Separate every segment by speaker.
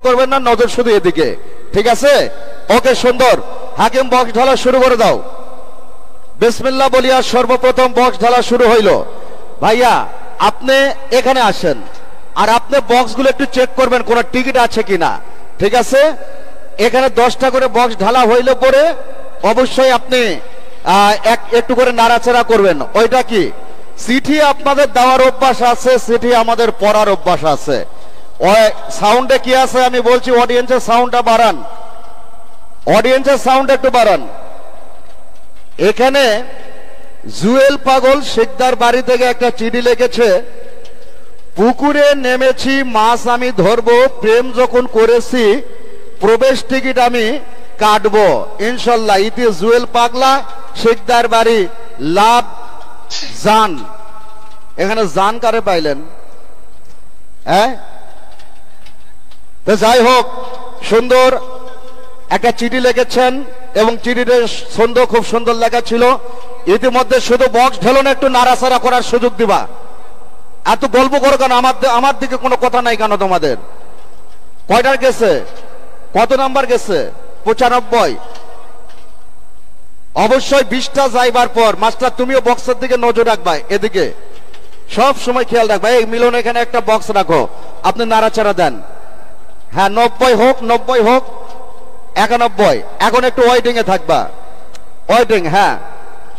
Speaker 1: করবেন না, নজর শুধু এদিকে, ঠিক আছে? ওকে, সুন্দর। হাকিম বক্স ঢালা শুরু করে দাও। বিসমিল্লাহ বলিয়া সর্বপ্রথম বক্স ঢালা শুরু হইল। ভাইয়া আপনি এখানে আসেন, আর আপনি বক্সগুলো একটু চেক করবেন কোন টিকিট আছে কিনা, ঠিক আছে? এখানে 10টা করে বক্স ঢালা হইলে পরে অবশ্যই আপনি একটু করে নাড়াচাড়া করবেন। ওইটা কি চিঠি আপনাদের দেওয়ার অভ্যাস আছে, চিঠি আমাদের পড়ার অভ্যাস আছে। ওই সাউন্ডে কি আছে আমি বলছি, অডিয়েন্সের সাউন্ডটা বাড়ান, অডিয়েন্সের সাউন্ড একটু বাড়ান। এখানে জুয়েল পাগল শিকদার বাড়ি থেকে একটা চিঠি লিখেছে, পুকুরে নেমেছি মাছ আমি ধরবো, প্রেম যখন করেছি প্রবেশ টিকিট আমি কাটবো ইনশাল্লাহ। ইতি জুয়েল পাগলা শিকদার বাড়ি, লাভ জান। এখানে জান কারে পাইলেন? হ্যাঁ, যাই হোক, সুন্দর একটা চিঠি লিখেছেন এবং চিঠিতে সুন্দর, খুব সুন্দর লেখা ছিল। ইতিমধ্যে শুধু বক্স ঢেলো না, একটু নাড়াচাড়া করার সুযোগ দিবা। এত গল্প করো কেন? আমার দিকে কোনো কথা নাই কেন তোমাদের? কয়টার গেছে? কত নাম্বার গেছে? 95। অবশ্যই 20টা যাইবার পর মাস্টার তুমিও বক্সের দিকে নজর রাখবা, এদিকে সব সময় খেয়াল রাখবা। এই মিলন এখানে একটা বক্স রাখো, আপনি নাড়াচাড়া দেন। হ্যাঁ, 90 হোক, 90 হোক, 91। এখন একটু ওয়েটিং এ থাকবা, ওয়েটিং। হ্যাঁ,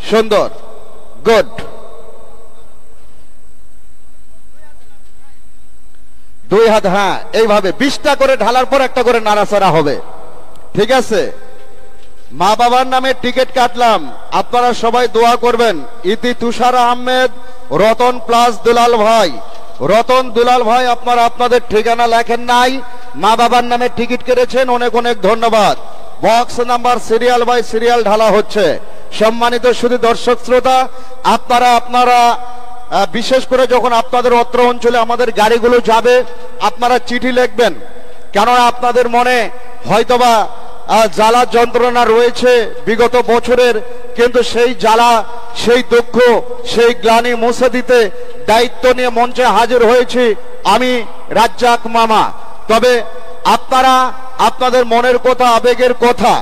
Speaker 1: সুন্দর, গুড। 2 হাত, হ্যাঁ, এইভাবে 20টা করে ঢালার পর একটা করে নাড়াচাড়া হবে, ঠিক আছে? মা বাবার নামে টিকিট কাটলাম, আপনারা সবাই দোয়া করবেন। ইতি তুষার আহমেদ, রতন প্লাস দুলাল ভাই। রতন, দুলাল ভাই আপনারা আপনাদের ঠিকানা লেখেন নাই, মা বাবার নামে টিকিট কেটেছেন, অনেক অনেক ধন্যবাদ। Box number serial by serial ঢালা হচ্ছে। সম্মানিত শুধু দর্শক শ্রোতা, আপনারা বিশেষ করে যখন আপনাদের অত্র অঞ্চলে আমাদের গাড়িগুলো যাবে, আপনারা চিঠি লিখবেন, কেননা আপনাদের মনে হয়তোবা জ্বালা যন্ত্রণা রয়েছে বিগত বছরের, কিন্তু সেই জ্বালা, সেই দুঃখ, সেই গ্লানি মুছে দিতে দায়িত্ব নিয়ে মঞ্চে হাজির হয়েছি আমি, রাজ্জাক মামা। তবে আপনারা আপনাদের মনের কথা, আবেগের কথা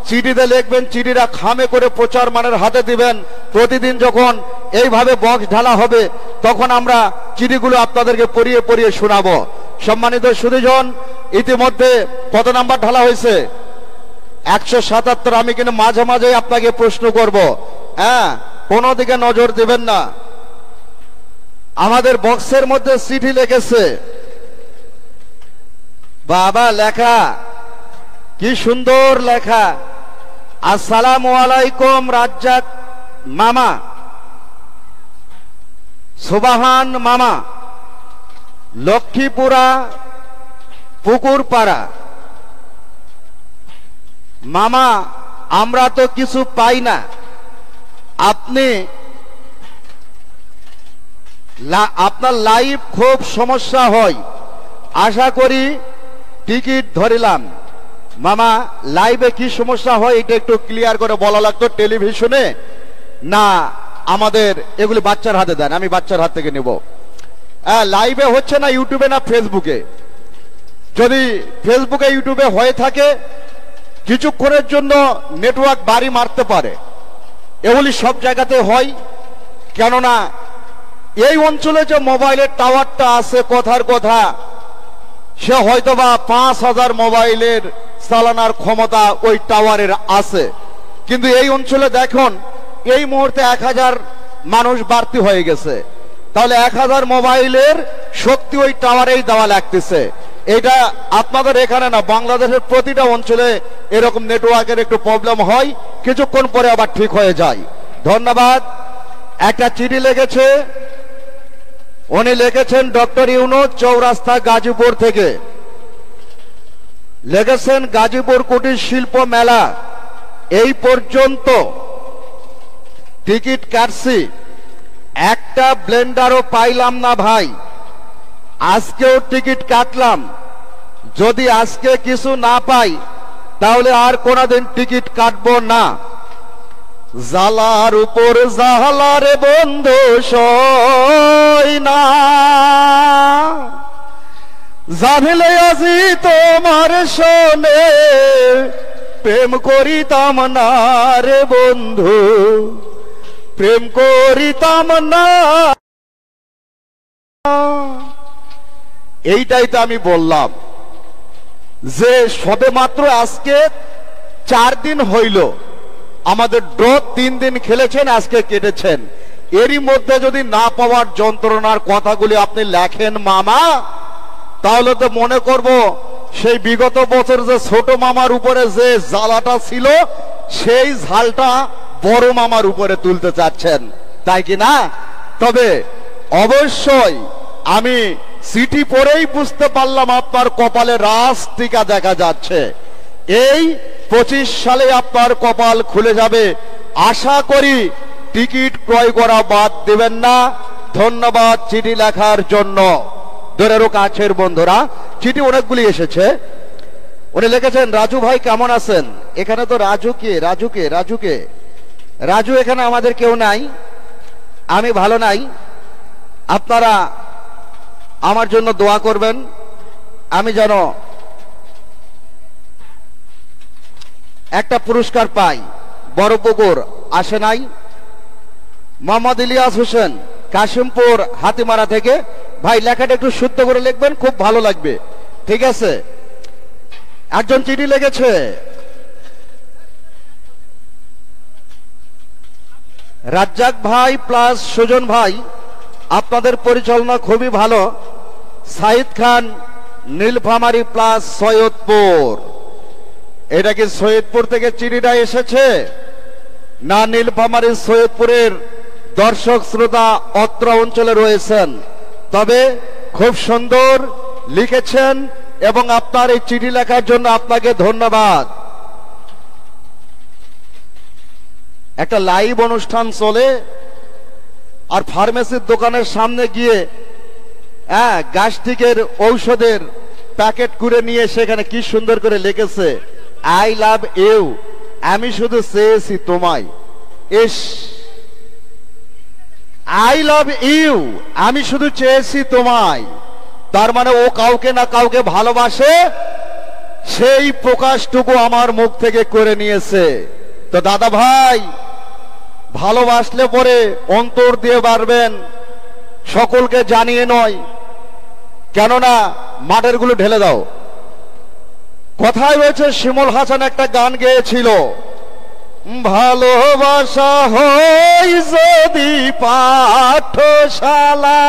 Speaker 1: চিঠিতে লিখবেন, চিঠিটা খামে করে প্রচার মানের হাতে দিবেন। প্রতিদিন যখন এইভাবে বক্স ঢালা হবে তখন আমরা চিঠিগুলো আপনাদেরকে পড়িয়ে পড়িয়ে শোনাবো। সম্মানিত সুধীজন, ইতিমধ্যে কত নাম্বার ঢালা হয়েছে? 177। আমি কিন্তু মাঝে মাঝে আপনাকে প্রশ্ন করব, হ্যাঁ, কোনো দিকে নজর দিবেন না। আমাদের বক্সের মধ্যে চিঠি লিখেছে, বাবা লেখা কি সুন্দর লেখা। আসসালামু আলাইকুম রাজ্জাক মামা, সুবাহান মামা, লক্ষ্মীপুরা পুকুরপাড়া। মামা আমরা তো কিছু পাই না, আপনি আপনার লাইভ খুব সমস্যা হয়, আশা করি টিকিট ধরিলাম। মামা লাইভে কি সমস্যা হয় এটা একটু ক্লিয়ার করে বলা লাগতো, টেলিভিশনে না আমাদের এগুলি বাচ্চার হাতে দেন, আমি বাচ্চার হাত থেকে নেব। লাইভে হচ্ছে না ইউটিউবে না ফেসবুকে। যদি ফেসবুকে ইউটিউবে হয়ে থাকে কিছুক্ষণের জন্য নেটওয়ার্ক বাড়ি মারতে পারে, এগুলি সব জায়গাতে হয়। কেননা এই অঞ্চলে যে মোবাইলের টাওয়ারটা আছে, কথার কথা, সে হয়তোবা 5000 মোবাইলের চালানোর ক্ষমতা ওই টাওয়ারের আছে, কিন্তু এই অঞ্চলে দেখুন এই মুহূর্তে 1000 মানুষ বাড়তি হয়ে গেছে। তাহলে 1000 মোবাইলের শক্তি ওই টাওয়ারেই দেওয়া লাগতেছে। এটা আপনাদের এখানে না, বাংলাদেশের প্রতিটা অঞ্চলে এরকম নেটওয়ার্কের একটু প্রবলেম হয়, কিছুক্ষণ পরে আবার ঠিক হয়ে যায়। ধন্যবাদ। একটা চিঠি লিখেছে, উনি লিখেছেন ডক্টর ইউনুস, চৌরাস্তা গাজীপুর থেকে লিখেছেন, গাজীপুর কুটির শিল্প মেলা এই পর্যন্ত টিকিট কাটছি, একটা ব্লেন্ডারও পাইলাম না ভাই। আজকেও টিকিট কাটলাম, যদি আজকে কিছু না পাই তাহলে আর কোনদিন টিকিট কাটবো না। জালার উপর জালারে বন্ধু সই না, জানলে আজি তোমার বসনে প্রেম করিতাম না রে বন্ধু, প্রেম করিতাম না। এইটাই তো আমি বললাম যে সবে মাত্র আজকে 4 দিন হইল, আমাদের ড্র 3 দিন খেলেছেন, আজকে কেটেছেন। এরই মধ্যে যদি না পাওয়ার যন্ত্রণার কথাগুলি আপনি লেখেন মামা, তাহলে তো মনে করব সেই বিগত বছর যে ছোট মামার উপরে যে জ্বালাটা ছিল সেই ঝালটা বড় মামার উপরে তুলতে চাচ্ছেন, তাই কি না? তবে অবশ্যই আমি চিঠি পড়েই বুঝতে পারলাম আপনার কপালে রাজ টিকা দেখা যাচ্ছে। এই 25 সালে আপনার কপাল খুলে যাবে। আশা করি টিকিট ক্রয় করা বাদ দেবেন না। ধন্যবাদ চিঠি লেখার জন্য। দূরেরও কাছের বন্ধুরা, চিঠি অনেকগুলি এসেছে। উনি লিখেছেন, রাজু ভাই কেমন আছেন? এখানে তো রাজু কে? রাজু এখানে আমাদের কেউ নাই, আমি ভালো নাই। আপনারা আমার জন্য দোয়া করবেন, আমি যেন একটা পুরস্কার পাই। বড়পুকুর আসে নাই। মোহাম্মদ ইলিয়াস হোসেন কাশিমপুর হাতিমারা থেকে, ভাই লেখাটা একটু শুদ্ধ করে লিখবেন, খুব ভালো লাগবে। ঠিক আছে। একজন চিঠি লিখেছে, রাজ্জাক ভাই প্লাস সুজন ভাই, আপনাদের পরিচালনা খুবই ভালো। সাইদ খান নীলফামারী প্লাস সৈয়দপুর। এটা কি সৈয়দপুর থেকে চিঠিটা এসেছে না নীলফামারী সৈয়দপুরের দর্শক শ্রোতা অত্র অঞ্চলে রয়েছেন? তবে খুব সুন্দর লিখেছেন এবং আপনার এই চিঠি লেখার জন্য আপনাকে ধন্যবাদ। একটা লাইভ অনুষ্ঠান চলে আর ফার্মেসির দোকানের সামনে গিয়ে গ্যাস্ট্রিকের ঔষধের প্যাকেট করে নিয়ে সেখানে কি সুন্দর করে লিখেছে, আই লাভ ইউ, আমি শুধু চেয়েছি তোমায়। ইস, আই লাভ ইউ, আমি শুধু চেয়েছি তোমায়। তার মানে ও কাউকে না কাউকে ভালোবাসে, সেই প্রকাশটুকু আমার মুখ থেকে করে নিয়েছে। তো দাদা ভাই, ভালোবাসলে পরে অন্তর দিয়ে বাড়বেন, সকলকে জানিয়ে নয়। কেননা মাঠের গুলো ঢেলে দাও। কথায় রয়েছে, শিমুল হাসান একটা গান গেয়েছিল, ভালোবাসা হয় যদি পাঠশালা,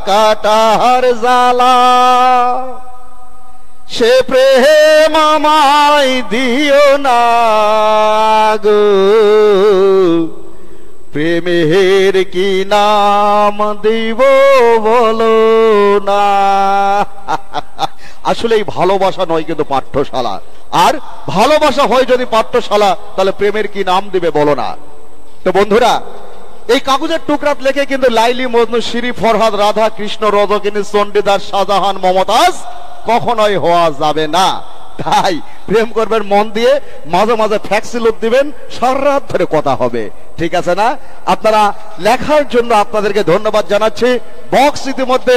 Speaker 1: কাটার জ্বালা, সে প্রেম আমায় দিও না গো, প্রেমের কি নাম দিব বলো না। আসলে এই ভালোবাসা নয় কিন্তু পাঠ্যশালা। আর ভালোবাসা হয় যদি পাঠ্যশালা, তাহলে প্রেমের কি নাম দিবে বলো না। তো বন্ধুরা, এই কাগজের টুকরাত লেখে কিন্তু লাইলি, মজনু, শিরি, ফরহাদ, রাধা, কৃষ্ণ, রজকিনী, চণ্ডীদাস, শাহজাহান, মমতাজ কখনোই হওয়া যাবে না। তাই প্রেম করবেন মন দিয়ে, মাঝে মাঝে ফ্যাক্সি লোক দিবেন, সারা রাত ধরে কথা হবে। ঠিক আছে না? আপনারা লেখার জন্য আপনাদেরকে ধন্যবাদ জানাচ্ছি। বক্স ইতিমধ্যে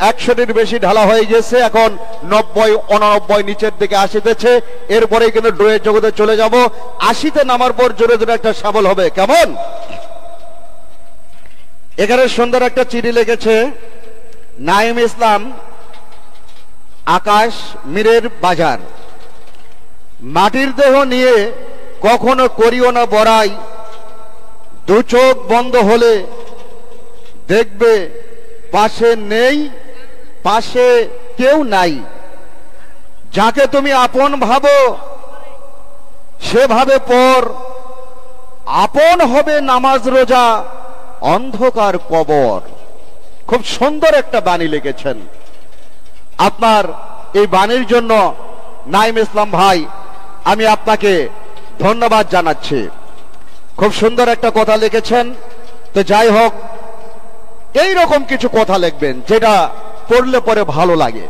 Speaker 1: 100টির বেশি ঢালা হয়ে গেছে, এখন 90, 89 নিচের দিকে আসিতেছে। এরপরেই কিন্তু ড্রয়ের জগতে চলে যাব। 80তে নামার পর জোরে জোরে একটা সাবল হবে, কেমন? এখানে সুন্দর একটা চিঠি লিখেছে নাইম ইসলাম, আকাশ, মীরের বাজার। মাটির দেহ নিয়ে কখনো করিও না বড়াই, দু চোখ বন্ধ হলে দেখবে পাশে নেই, পাশে কেউ নাই। যাকে তুমি আপন ভাবো সেভাবে পর, আপন হবে নামাজ রোজা, অন্ধকার কবর। খুব সুন্দর একটা বাণী লিখেছেন। আপনার এই বাণীর জন্য নাইম ইসলাম ভাই, আমি আপনাকে ধন্যবাদ জানাচ্ছি। খুব সুন্দর একটা কথা লিখেছেন। তো যাই হোক, এই রকম কিছু কথা লিখবেন যেটা পড়লে পরে ভালো লাগে।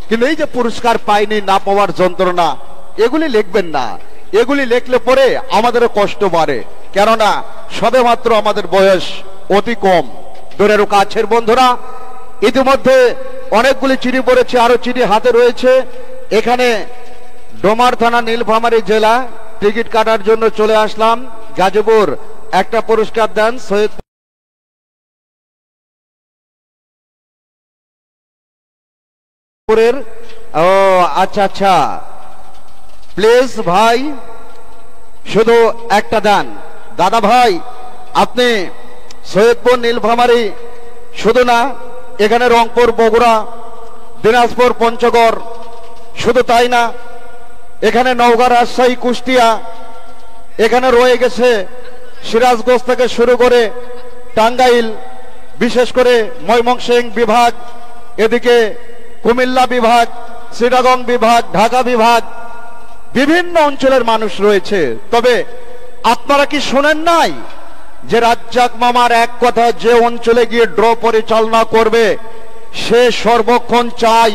Speaker 1: কিন্তু এই যে পুরস্কার পাইনি, না পাওয়ার যন্ত্রণা, এগুলি লিখবেন না। এগুলি লেখলে পরে আমাদেরও কষ্ট বাড়ে, কেননা সবে মাত্র আমাদের বয়স অতি কম। দূরের কাছের বন্ধুরা, ইতিমধ্যে অনেকগুলি চিঠি পড়েছে, আরো চিঠি হাতে রয়েছে। এখানে ডোমার থানা, নীলফামারী জেলা। টিকিট কাটার জন্য চলে আসলাম। গাজীপুর একটা পুরস্কার দেন সৈয়দ। ও আচ্ছা আচ্ছা, প্লিজ ভাই শুধু একটা দেন। দাদা ভাই, আপনি সৈয়দপুর, নীলফামারী শুধু না, এখানে রংপুর, বগুড়া, দিনাজপুর, পঞ্চগড়, শুধু তাই না, এখানে নওগাঁ, রাজশাহী, কুষ্টিয়া, এখানে রয়ে গেছে সিরাজগঞ্জ থেকে শুরু করে টাঙ্গাইল, বিশেষ করে ময়মনসিংহ বিভাগ, এদিকে কুমিল্লা বিভাগ, চিটাগং বিভাগ, ঢাকা বিভাগ, বিভিন্ন অঞ্চলের মানুষ রয়েছে। তবে আপনারা কি শোনেন নাই যে রাজ্জাক মামার এক কথা, যে অঞ্চলে গিয়ে ড্র পরিচালনা করবে সে সর্বক্ষণ চাই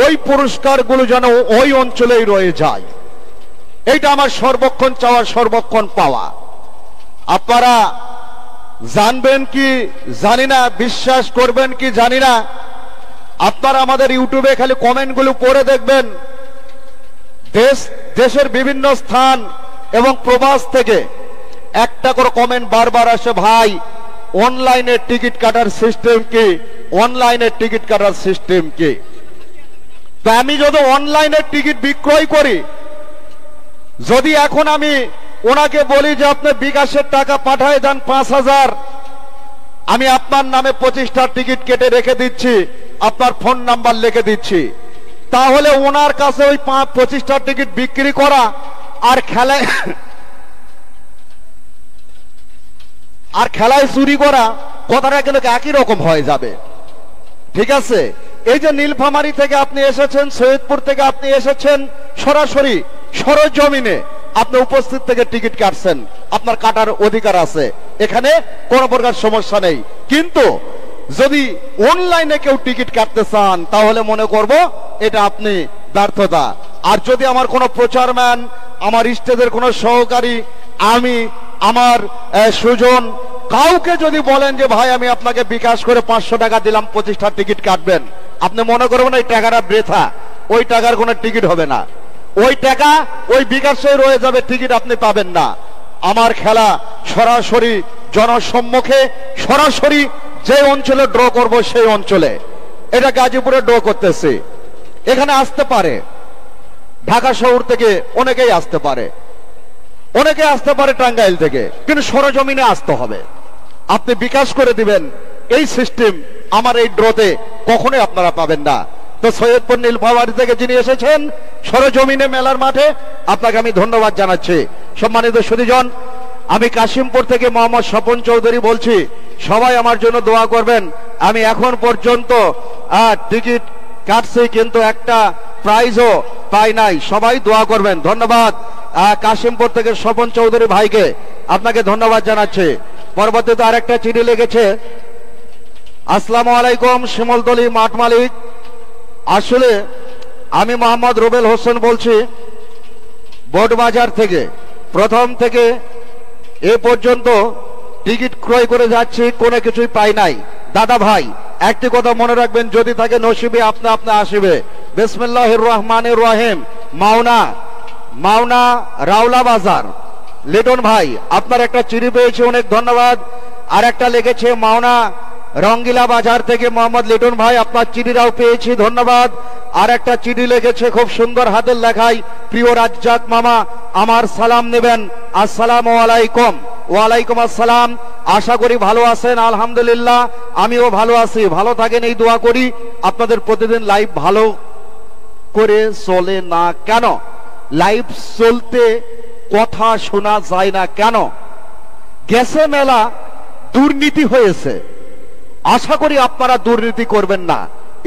Speaker 1: ওই পুরস্কারগুলো যেন ওই অঞ্চলেই রয়ে যায়। এইটা আমার সর্বক্ষণ চাওয়া, সর্বক্ষণ পাওয়া। আপনারা জানবেন কি জানি না, বিশ্বাস করবেন কি জানি না, আপনারা আমাদের ইউটিউবে খালি কমেন্টগুলো পড়ে দেখবেন। দেশের বিভিন্ন স্থান এবং প্রবাস থেকে একটা করে কমেন্ট বারবার আসে, ভাই অনলাইনে টিকিট কাটার সিস্টেম কি, অনলাইনে টিকিট কাটার সিস্টেম কি। তো আমি যদি অনলাইনে টিকিট বিক্রয় করি, যদি এখন আমি ওনাকে বলি যে আপনি বিকাশের টাকা পাঠায় দেন 5,000, আমি আপনার নামে 25টা টিকিট কেটে রেখে দিচ্ছি, আপনার ফোন নাম্বার লিখে দিচ্ছি, তাহলে ওনার কাছে ওই 25টা টিকিট বিক্রি করা আর খেলায় চুরি করা কথাটা কিন্তু একই রকম হয়ে যাবে। ঠিক আছে, এই যে নীলফামারী থেকে আপনি এসেছেন, সৈয়দপুর থেকে আপনি এসেছেন, সরাসরি সরজমিনে আপনি উপস্থিত থেকে টিকিট কাটছেন, আপনার কাটার অধিকার আছে, এখানে কোন প্রকার সমস্যা নেই। কিন্তু যদি অনলাইনে কেউ টিকিট কাটতে চান, তাহলে মনে করব এটা আপনি ব্যর্থতা। আর যদি আমার কোনো প্রচারম্যান, আমার স্টেজের কোনো সহকারী, আমি, আমার সুজন, কাউকে যদি বলেন যে ভাই আমি আপনাকে বিকাশ করে 500 টাকা দিলাম, 25টা টিকিট কাটবেন, আপনি মনে করবেন এই টাকাটা বৃথা, ওই টাকার কোনো টিকিট হবে না, ওই টাকা ওই বিকাশে রয়ে যাবে, টিকিট আপনি পাবেন না। আমার খেলা সরাসরি জনসম্মুখে, সরাসরি যে অঞ্চলে ড্র করব সেই অঞ্চলে। এটা গাজীপুরে ড্র করতেছি, এখানে আসতে পারে ঢাকা শহর থেকে, অনেকেই আসতে পারে, অনেকে আসতে পারে টাঙ্গাইল থেকে, কিন্তু সরজমিনে আসতে হবে। আপনি বিকাশ করে দিবেন, এই সিস্টেম আমার এই ড্রতে কখনোই আপনারা পাবেন না। তো সৈয়দপুর, নীলফামারী থেকে যিনি এসেছেন সরজমিনে মেলার মাঠে, আপনাকে আমি ধন্যবাদ জানাচ্ছি। সম্মানিত সুধীজন, আমি কাশিমপুর থেকে মোহাম্মদ স্বপন চৌধুরী বলছি। সবাই আমার জন্য দোয়া করবেন। আমি এখন পর্যন্ত টিকিট কাটছি, কিন্তু একটা প্রাইজও পাই নাই, সবাই দোয়া করবেন। ধন্যবাদ কাশিমপুর থেকে স্বপন চৌধুরী ভাইকে, আপনাকে ধন্যবাদ জানাচ্ছি। পরবর্তীতে আরেকটা চিঠি লিখেছে, আসসালামু আলাইকুম শিমলতলী মাঠ মালিক, আসলে আমি মোহাম্মদ রুবেল হোসেন বলছি বোটবাজার থেকে। প্রথম থেকে এ পর্যন্ত টিকিট ক্রয় করে যাচ্ছি, কোনো কিছুই পাই নাই। দাদা ভাই একটি কথা মনে রাখবেন, যদি থাকে নসিবে আপনা আপনা আসিবে। বিসমিল্লাহির রহমানির রহিম। মাওনা রাওলা বাজার, লিটন ভাই আপনার একটা চিঠি পেয়েছি, অনেক ধন্যবাদ। আর একটা লিখেছে মাওনা রঙ্গিলা বাজার থেকে মোহাম্মদ লিটন ভাই, আপনার চিঠিটাও পেয়েছি, ধন্যবাদ। আর একটা চিঠি লিখেছে খুব সুন্দর হাতের লেখায়, প্রিয় রাজ্জাক মামা আমার সালাম নেবেন, আসসালামু আলাইকুম। ওয়ালাইকুম আসসালাম। আশা করি ভালো আছেন। আলহামদুলিল্লাহ আমিও ভালো আছি, ভালো থাকেন এই দোয়া করি। আপনাদের প্রতিদিন লাইভ ভালো করে চলে না কেন? লাইভ চলতে কথা শোনা যায় না কেন? গেছে মেলা, দুর্নীতি হয়েছে। আশা করি আপনারা দুর্নীতি করবেন না।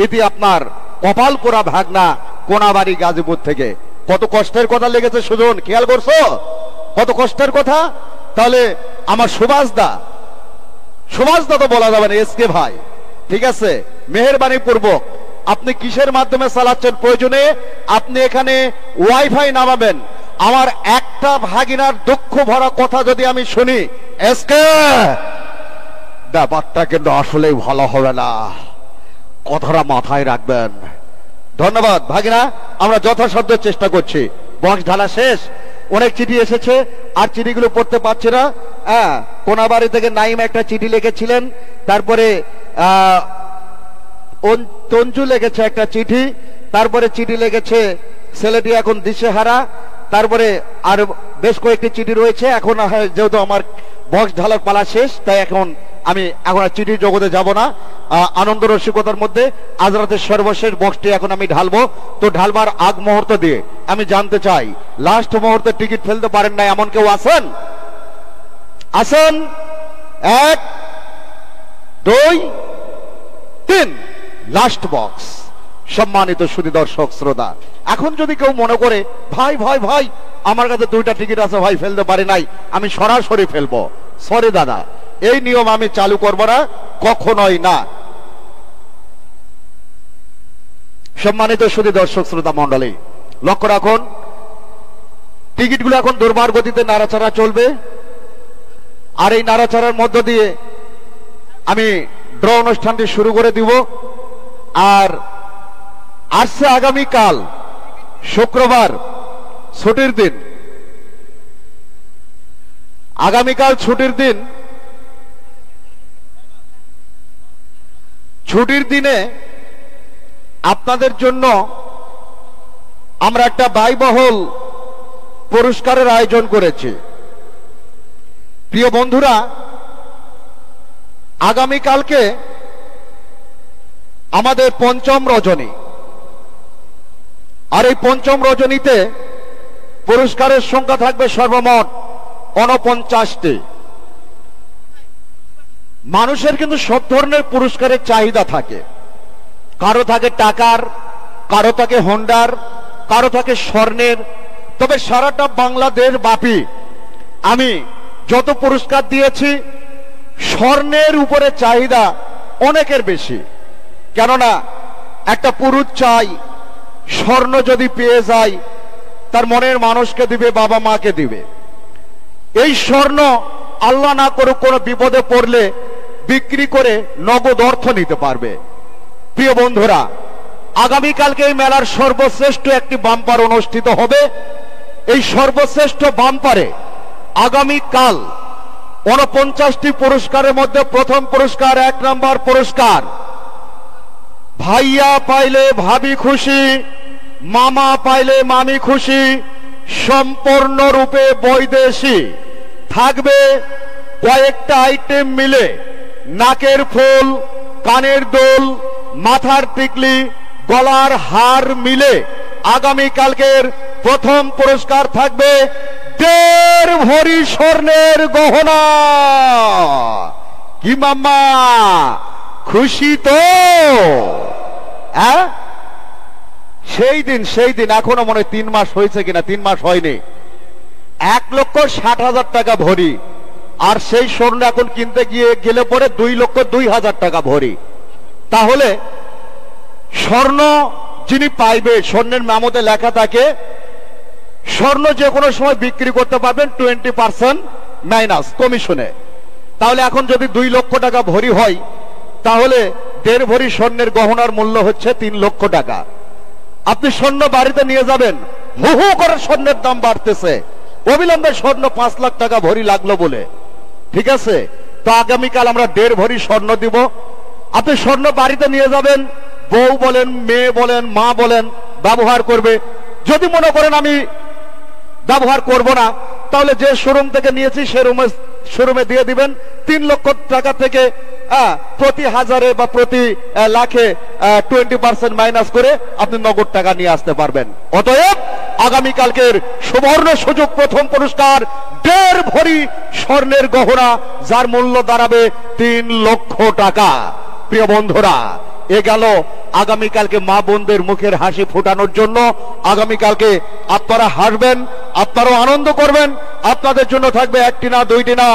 Speaker 1: এটি আপনার কপাল পোড়া ভাগনা কোনাবাড়ি গাজীপুর থেকে। কত কষ্টের কথা লেগেছে সুজন, খেয়াল করছো? কত কষ্টের কথা। তাহলে আমার সুভাষ দা তো বলা যাবে না, এসকে ভাই, ঠিক আছে, মেহেরবানি পূর্বক আপনি কিসের মাধ্যমে চালাচ্ছেন, প্রয়োজনে আপনি এখানে ওয়াইফাই নামাবেন, আমার একটা ভাগিনার দুঃখ ভরা কথা যদি আমি শুনি, এসকে ব্যাপারটা কিন্তু আসলেই ভালো হবে না, কথাটা মাথায় রাখবেন। ধন্যবাদ ভাগিনা, আমরা যথাসাধ্য চেষ্টা করছি। বক্স ঢালা শেষ, অনেক চিঠি এসেছে, আর চিঠিগুলো পড়তে পারছি না। কোনাবাড়ি থেকে নাইম একটা চিঠি লিখেছিলেন, তারপরে তঞ্জু লিখেছে একটা চিঠি, তারপরে চিঠি লিখেছে ছেলেটি এখন দিশেহারা, তারপরে আর বেশ কয়েকটি চিঠি রয়েছে। এখন যেহেতু আমার বক্স ঢালার পালা শেষ, তাই এখন আমি আর চিঠি জগতে যাব না। আনন্দ রসিকতার মধ্যে আজ রাতের সর্বশেষ বক্সটি এখন আমি ঢালবো। তো ঢালবার আগ মুহূর্ত দিয়ে আমি জানতে চাই, লাস্ট মুহূর্তে টিকিট ফেলতে পারেন না এমন কেউ আছেন? আসেন, 1 2 3, লাস্ট বক্স। সম্মানিত সুধী দর্শক শ্রোতা, এখন যদি কেউ মনে করে ভাই ভাই ভাই আমার কাছে 2টা টিকিট আছে ভাই, ফেলতে পারি নাই, আমি সরাসরি ফেলবো, সরি দাদা, এই নিয়ম আমি চালু করব না, কখনোই না। সম্মানিত সুধী দর্শক শ্রোতা মন্ডলী, লক্ষ্য রাখুন, টিকিটগুলো এখন দুর্বার গতিতে নাড়াচাড়া চলবে, আর এই নাড়াচাড়ার মধ্য দিয়ে আমি ড্র অনুষ্ঠানটি শুরু করে দিব। আর আসছে আগামীকাল শুক্রবার, ছুটির দিন, আগামীকাল ছুটির দিন। ছুটির দিনে আপনাদের জন্য আমরা একটা ব্যয়বহুল পুরস্কারের আয়োজন করেছি। প্রিয় বন্ধুরা, আগামীকালকে আমাদের পঞ্চম রজনী, আর এই পঞ্চম রজনীতে পুরস্কারের সংখ্যা থাকবে সর্বমোট 49টি। মানুষের কিন্তু সব ধরনের পুরস্কারের চাহিদা থাকে, কারো থাকে টাকার, কারো থাকে হোন্ডার, কারো থাকে স্বর্ণের। তবে সারাটা বাংলাদেশ ব্যাপী আমি যত পুরস্কার দিয়েছি, স্বর্ণের উপরে চাহিদা অনেকের বেশি। কেননা একটা পুরুষ চাই স্বর্ণ যদি পেয়ে যায় তার মনের মানুষকে দিবে, বাবা মাকে দিবে। এই স্বর্ণ আল্লাহ না করুক কোনো বিপদে পড়লে বিক্রি করে নগদ অর্থ নিতে পারবে। প্রিয় বন্ধুরা, আগামীকালকে এই মেলার সর্বশ্রেষ্ঠ একটি বাম্পার অনুষ্ঠিত হবে। এই সর্বশ্রেষ্ঠ বাম্পারে আগামীকাল 49টি পুরস্কারের মধ্যে প্রথম পুরস্কার, 1 নম্বর পুরস্কার, ভাইয়া পাইলে ভাবি খুশি, মামা পাইলে মামি খুশি, সম্পূর্ণরূপে বৈদেশী। থাকবে কয়েকটা আইটেম মিলে নাকের ফুল, কানের দুল, মাথার টিকলি, গলার হার মিলে আগামীকালকের প্রথম পুরস্কার থাকবে 1.5 ভরি স্বর্ণের গহনা। কি মাম্মা, খুশি তো? সেই দিন এখনো মনে হয় 3 মাস হয়েছে কিনা, 3 মাস হয়নি, 1,60,000 টাকা ভরি। আর সেই স্বর্ণ এখন কিনতে গেলে পরে 2,02,000 টাকা ভরি। তাহলে স্বর্ণ যিনি পাইবে, স্বর্ণের নামতে লেখা থাকে স্বর্ণ যে কোনো সময় বিক্রি করতে পারবেন 20% মাইনাস কমিশনে। তাহলে এখন যদি 2 লক্ষ টাকা ভরি হয়, তাহলে 1.5 ভরি স্বর্ণের গহনার মূল্য হচ্ছে 3 লক্ষ টাকা। আপনি স্বর্ণ বাড়িতে নিয়ে যাবেন, হু হু করে স্বর্ণের দাম বাড়তেছে, অবিলম্বে স্বর্ণ 5 লাখ টাকা ভরি লাগলো বলে। ঠিক আছে, তো আগামীকাল আমরা 1.5 ভরি স্বর্ণ দিব। আপনি স্বর্ণ বাড়িতে নিয়ে যাবেন, বউ বলেন, মেয়ে বলেন, মা বলেন, ব্যবহার করবে। যদি মনে করেন আমি ব্যবহার করব না, তাহলে যে শোরুম থেকে নিয়েছি সে শোরুমে দিয়ে দিবেন। 3 লক্ষ টাকা থেকে প্রতি হাজারে বা প্রতি লাখে 20% মাইনাস করে আপনি নগদ টাকা নিয়ে আসতে পারবেন। অতএব আগামীকালকের সুবর্ণ সুযোগ, প্রথম পুরস্কার 1.5 ভরি স্বর্ণের গহনা, যার মূল্য দাঁড়াবে 3 লক্ষ টাকা। প্রিয় বন্ধুরা, এ গেল আগামীকালকে মা বোনদের মুখের হাসি ফোটানোর জন্য। আগামীকালকে আপনারা হাসবেন, আপনারাও আনন্দ করবেন। আপনাদের জন্য থাকবে 1টি না 2টি না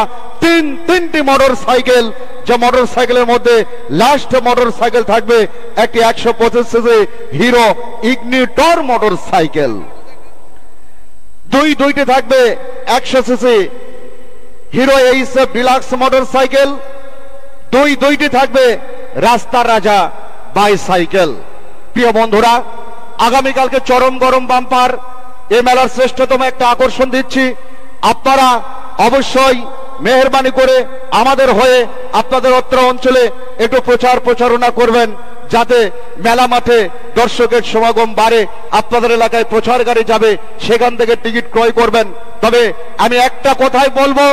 Speaker 1: 3টি মোটর সাইকেল, যে মোটর সাইকেলের মধ্যে লাস্ট মোটর সাইকেল থাকবে একটি 125 CC hero ignitor motor cycle. দুইটি থাকবে 100 CC hero HF deluxe motorcycle, দুইটি থাকবে রাস্তার রাজা বাইসাইকেল। প্রিয় বন্ধুরা, আগামীকালকে চরম গরম বাম্পার, এই মেলার শ্রেষ্ঠতম একটা আকর্ষণ দিচ্ছি। আপনারা অবশ্যই মেহেরবানি করে আমাদের হয়ে আপনাদের অত্র অঞ্চলে একটু প্রচারণা করবেন, যাতে মেলা মাঠে দর্শকের সমাগম বাড়ে। আপনাদের এলাকায় প্রচার গাড়ি যাবে, সেখান থেকে টিকিট ক্রয় করবেন। তবে আমি একটা কথাই বলবো,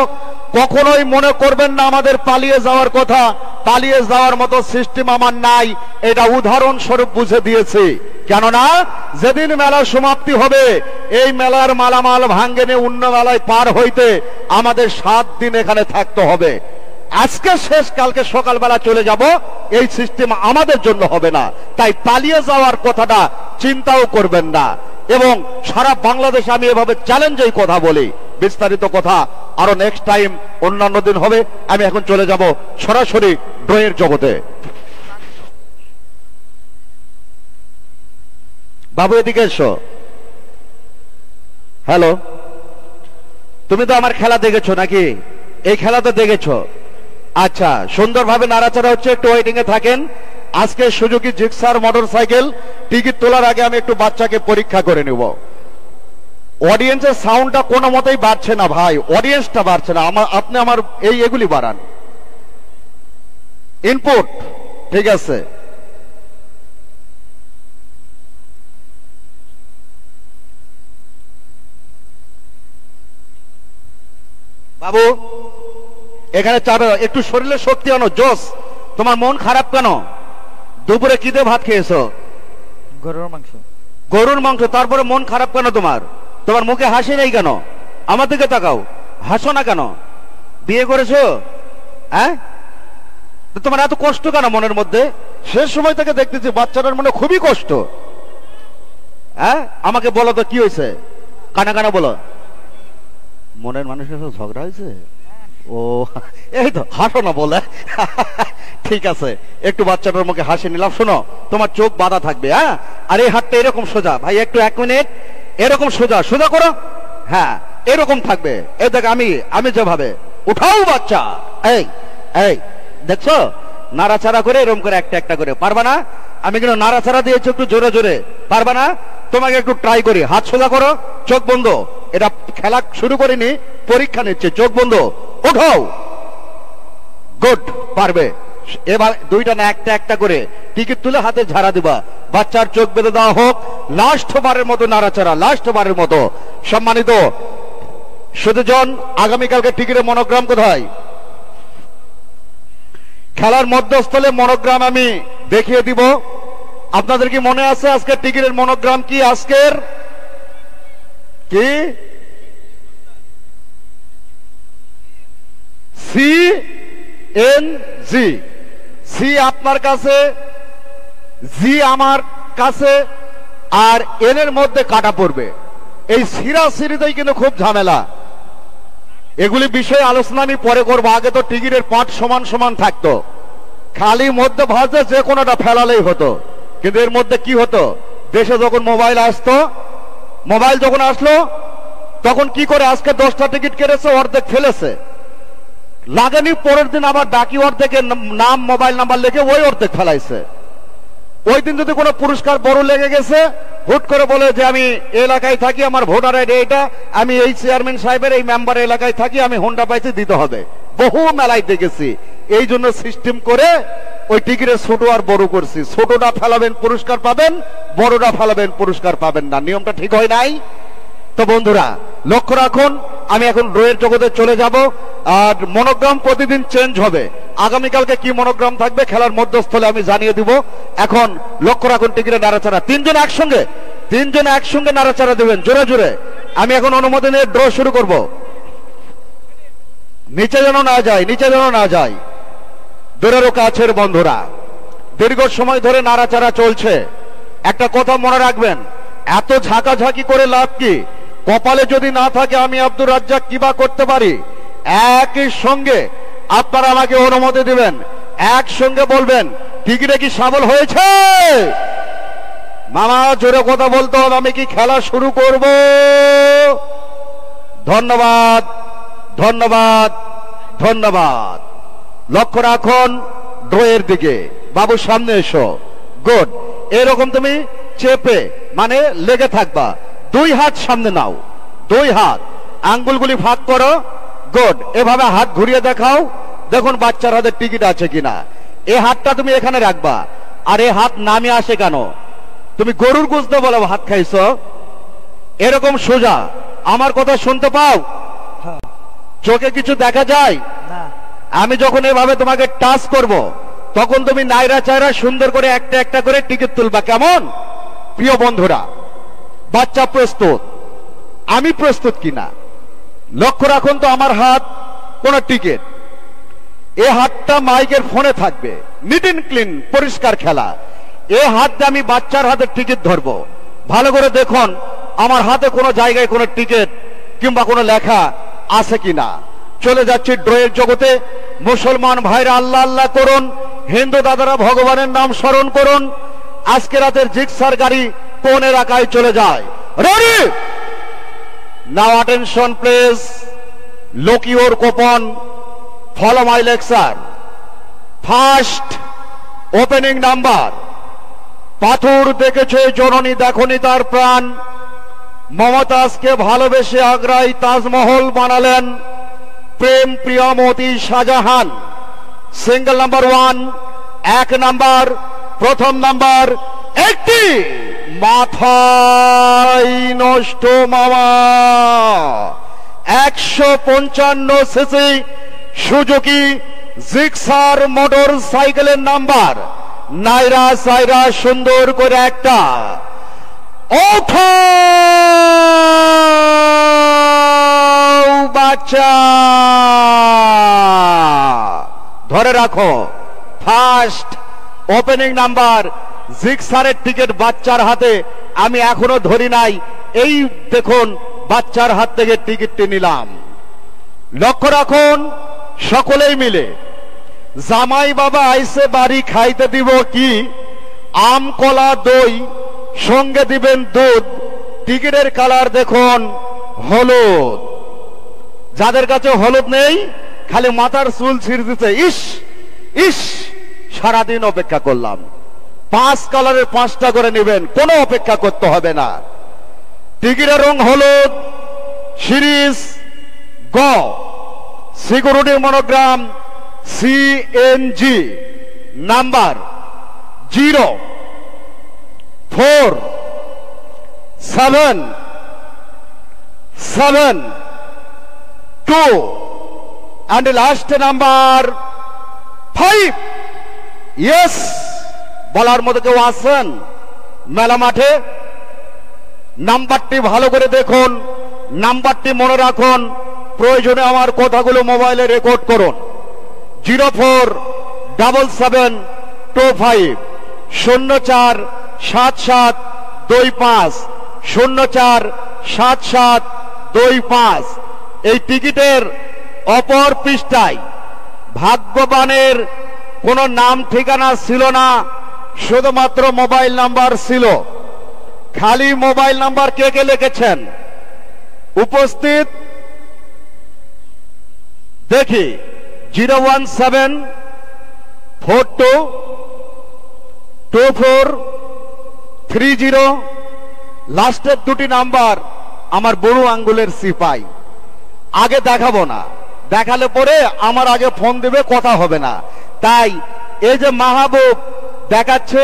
Speaker 1: কখনোই মনে করবেন না আমাদের পালিয়ে যাওয়ার কথা। পালিয়ে যাওয়ার মতো সিস্টেম আমার নাই, এটা উদাহরণস্বরূপ বুঝে দিয়েছি। কেননা যেদিন মেলা সমাপ্তি হবে, এই মেলার মালামাল ভাঙ্গেনে অন্য মেলায় পার হইতে আমাদের 7 দিন এখানে থাকতে হবে। আজকে শেষ, কালকে সকালবেলা চলে যাব, এই সিস্টেম আমাদের জন্য হবে না। তাই পালিয়ে যাওয়ার কথাটা চিন্তাও করবেন না। এবং সারা বাংলাদেশে আমি এভাবে চ্যালেঞ্জেই কথা বলি। বিস্তারিত কথা আরো নেক্সট টাইম অন্যান্য দিন হবে। আমি এখন চলে যাব সরাসরি ড্রয়ের জগতে। বাবু এদিকে এসো। হ্যালো, তুমি তো আমার খেলা দেখেছো নাকি? এই খেলা তো দেখেছো। আচ্ছা, সুন্দরভাবে নাড়াচাড়া হচ্ছে, একটু ওয়েটিং এ থাকেন। আজকে সুজুকি জিক্সার মোটরসাইকেল টিকিট তোলার আগে আমি একটু বাচ্চাকে পরীক্ষা করে নেব। অডিয়েন্সের সাউন্ডটা কোনো মতেই বাড়ছে না ভাই, অডিয়েন্সটা বাড়ছে না। আপনি আমার এগুলি বাড়ান, ইনপুট ঠিক আছে। বাবু এখানে চাবে, একটু শরীরে শক্তি আনো, জোস। তোমার মন খারাপ কেন? দুপুরে কি দিয়ে ভাত খেয়েছো?
Speaker 2: গরুর মাংস।
Speaker 1: গরুর মাংস, তারপরে মন খারাপ কেন তোমার? তোমার মুখে হাসি নেই কেন? আমার দিকে তাকাও, হাসো না কেন? বিয়ে করেছো? হ্যাঁ, তোমার এত কষ্ট কেন মনের মধ্যে? শেষ সময় থেকে দেখতেছি বাচ্চাটার মনে খুবই কষ্ট। হ্যাঁ, আমাকে বলো তো কি হয়েছে? কানা কানা বলো। মনের মানুষের সাথে ঝগড়া হয়েছে? ও এই তো, হাসো না বলে। ঠিক আছে, একটু বাচ্চাটার মুখে হাসি নিলাম। শোনো, তোমার চোখ বাঁধা থাকবে, হ্যাঁ? আর এই হাতটা এরকম সোজা, ভাই একটু 1 মিনিট, এরকম সোজা সোজা করো। হ্যাঁ, এরকম থাকবে। এই দেখ, আমি যেভাবে উঠাও বাচ্চা, এই এই দেখছো, নাড়াচাড়া করে এরকম করে একটা করে। পারবা না? আমি কিন্তু নাড়াচাড়া দিয়েছি একটু জোরে জোরে। পারবা না? তোমাকে একটু ট্রাই করি। হাত সোজা করো, চোখ বন্ধ। এটা খেলা শুরু করিনি, পরীক্ষা নিচ্ছে। চোখ বন্ধ, উঠাও। গুড, পারবে। এবার দুইটা না একটা করে টিকিট তুলে হাতে ঝাড়া দিবা। বাচ্চার চোখ বেঁধে দেওয়া হোক। লাস্ট বারের মতো নাড়াচাড়া, লাস্ট বারের মতো। সম্মানিত সুধীজন, আগামীকালকে টিকিটের মনোগ্রাম কোথায়? খেলার মধ্যস্থলে মনোগ্রাম আমি দেখিয়ে দিব। আপনাদের কি মনে আছে আজকের টিকিটের মনোগ্রাম কি? আজকের কি? CNG। সি আপনার কাছে, জি আমার কাছে, আর এন এর মধ্যে কাটা পড়বে। এই সিরা সিরিতেই কিন্তু খুব ঝামেলা। এগুলি বিষয়ে আলোচনা আমি পরে করবো। আগে তো টিকিটের পাট সমান সমান থাকতো, খালি মধ্যে ভাজে যে কোনোটা ফেলালেই হতো। কিন্তু এর মধ্যে কি হতো, দেশে যখন মোবাইল আসতো, মোবাইল যখন আসলো তখন কি করে, আজকে 10টা টিকিট কেটেছে, অর্ধেক ফেলেছে, লাগেনি, পরের দিন আবার ডাকি অর্ধেকের নাম মোবাইল নাম্বার লিখে ওই অর্ধেক ফেলাইছে। ওই দিন যদি কোনো পুরস্কার বড় লেগে গেছে, হুট করে বলে যে আমি এলাকায় থাকি, আমার ভোটার আইডি এটা, আমি এই চেয়ারম্যান সাহেবের এই মেম্বার এলাকায় থাকি, আমি হোন্ডা পাইছি, দিতে হবে। বহু মেলায় দেখেছি। এই জন্য সিস্টেম করে ওই টিকিটের ছোট আর বড় করছি। ছোটটা ফেলাবেন পুরস্কার পাবেন, বড়টা ফেলাবেন পুরস্কার পাবেন না। নিয়মটা ঠিক হয় নাই তো বন্ধুরা, লক্ষ্য রাখুন। আমি এখন ড্রয়ের জগতে চলে যাব। আর মনোগ্রাম প্রতিদিন চেঞ্জ হবে। আগামীকালকে কি মনোগ্রাম থাকবে খেলার মধ্যস্থলে আমি জানিয়ে দিব। এখন লক্ষ্য রাখুন টিকিটের নাড়াচাড়া। তিনজন একসঙ্গে নাড়াচাড়া দেবেন জোরে জোরে। আমি এখন অনুমতি নিয়ে ড্র শুরু করব। নিচে যেন না যায়। দূরেরও কাছের বন্ধুরা, দীর্ঘ সময় ধরে নাড়াচাড়া চলছে। একটা কথা মনে রাখবেন, এত ঝাঁকাঝাঁকি করে লাভ কি? কপালে যদি না থাকে আমি আব্দুর রাজ্জাক কিবা করতে পারি। একই সঙ্গে আপনারা আমাকে অনুমতি দিবেন, একসঙ্গে বলবেন টিকিটে কি সাবল হয়েছে? মামা জোরে কথা বলতে হবে। আমি কি খেলা শুরু করব? ধন্যবাদ, ধন্যবাদ, ধন্যবাদ। লক্ষ্য রাখুন ড্রয়ের দিকে। বাবু সামনে এসো। গুড। এরকম তুমি চেপে মানে লেগে থাকবা। 2 হাত সামনে নাও, 2 হাত, আঙ্গুলগুলি ভাগ করো। গুড। এভাবে হাত ঘুরিয়ে দেখাও, দেখুন বাচ্চার হাতে টিকিট আছে কিনা। এই হাতটা তুমি এখানে রাখবা। আর এই হাত নামে আসে কেন? তুমি গরুর গোশত বলে ভাত খাইছো, এরকম সোজা। আমার কথা শুনতে পাও?
Speaker 2: হ্যাঁ।
Speaker 1: চোখে কিছু দেখা যায়
Speaker 2: না।
Speaker 1: আমি যখন এভাবে তোমাকে টাচ করব তখন তুমি নাইরা চাইরা সুন্দর করে একটা একটা করে টিকিট তুলবা। কেমন? প্রিয় বন্ধুরা, বাচ্চা প্রস্তুত, আমি প্রস্তুত কিনা লক্ষ্য রাখুন তো। আমার হাত কোন টিকিট, এ হাতটা মাইকের ফোনে থাকবে। নিট এন্ড ক্লিন, পরিষ্কার খেলা। এ হাত দিয়ে আমি বাচ্চার হাতে টিকিট ধরবো। ভালো করে দেখুন আমার হাতে কোনো জায়গায় কোনো টিকিট কিংবা কোনো লেখা আছে কিনা। চলে যাচ্ছি ড্রয়ের জগতে। মুসলমান ভাইরা আল্লাহ আল্লাহ করুন, হিন্দু দাদারা ভগবানের নাম স্মরণ করুন। আজকে রাতের জিক্সার গাড়ি কোন এলাকায় চলে যায়? Ready, now attention please, lock your coupon, follow my lecture. First opening number. পাথর দেখেছে জননী, দেখনি তার প্রাণ। মমতাজকে ভালোবেসে আগ্রায় তাজমহল বানালেন প্রেম প্রিয়মতি শাহজাহান। সিঙ্গেল নাম্বার 1, 1 নাম্বার, প্রথম নাম্বার। একটি মাথায় নষ্ট মামা 155 সিসি সুজুকি জিক্সার মোটর সাইকেলের নাম্বার। নাইরা সাইরা সুন্দর করে একটা বাচ্চা ধরে রাখো। ফার্স্ট ওপেনিং নাম্বার জিক্সারের টিকিট বাচ্চার হাতে। আমি এখনো ধরি নাই, এই দেখুন বাচ্চার হাত থেকে টিকিটটি নিলাম। লক্ষ্য রাখুন সকলেই মিলে। জামাই বাবা আইসে বাড়ি, খাইতে দিব কি? আম কলা দই, সঙ্গে দিবেন দুধ। টিকিটের কালার দেখুন হলুদ। যাদের কাছে হলুদ নেই, খালি মাথার চুল ছিঁড়ে দিতে, ইস ইস, সারাদিন অপেক্ষা করলাম। 5 কালারের 5টা করে নেবেন, কোনো অপেক্ষা করতে হবে না। টিকিটের রং হলুদ, সিরিজ গ, security monogram CNG, number 04772 and last number 5। Yes, বলার মতো কেউ আছেন মেলা মাঠে? নাম্বারটি ভালো করে দেখুন, নাম্বারটি মনে রাখুন। প্রয়োজনে আমার কথাগুলো মোবাইলে রেকর্ড করুন। 047725 047725 047725। এই টিকিটের অপর পৃষ্ঠায় ভাগ্যবানের কোনো নাম ঠিকানা ছিল না, শুধুমাত্র মোবাইল নাম্বার ছিল। খালি মোবাইল নাম্বার কে কে লিখেছেন উপস্থিত দেখি। 017422430। লাস্টের 2টি নাম্বার আমার বড় আঙ্গুলের সিপাই। আগে দেখাবো না, দেখালে পরে আমার আগে ফোন দেবে, কথা হবে না। তাই এই যে মাহবুব দেখাচ্ছে,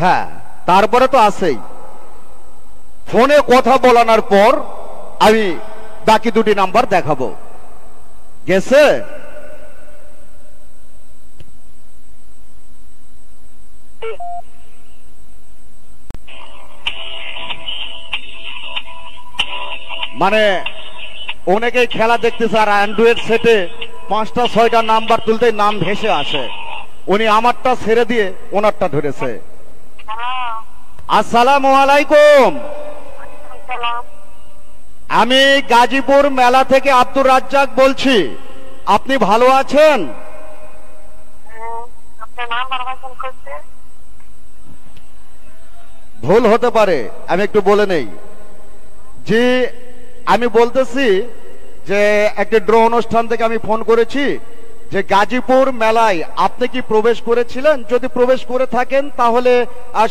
Speaker 1: হ্যাঁ, তারপরে তো আছেই। ফোনে কথা বলানোর পর আমি বাকি 2টি নাম্বার দেখাবো। গেছে? মানে অনেকেই খেলা দেখতেছে, আর অ্যান্ড্রয়েড সেটে 5টা 6টা নাম্বার তুলতে নাম ভেসে আসে। উনি আমারটা ছেড়ে দিয়ে ওনারটা ধরেছে। আসসালামু আলাইকুম। আমি গাজীপুর মেলা থেকে আব্দুর রাজ্জাক বলছি। আপনি ভালো আছেন? ভুল হতে পারে, আমি একটু বলে নেই। যে আমি বলতেছি যে একটা ড্র অনুষ্ঠান থেকে আমি ফোন করেছি যে গাজীপুর মেলায় আপনি কি প্রবেশ করেছিলেন? যদি প্রবেশ করে থাকেন তাহলে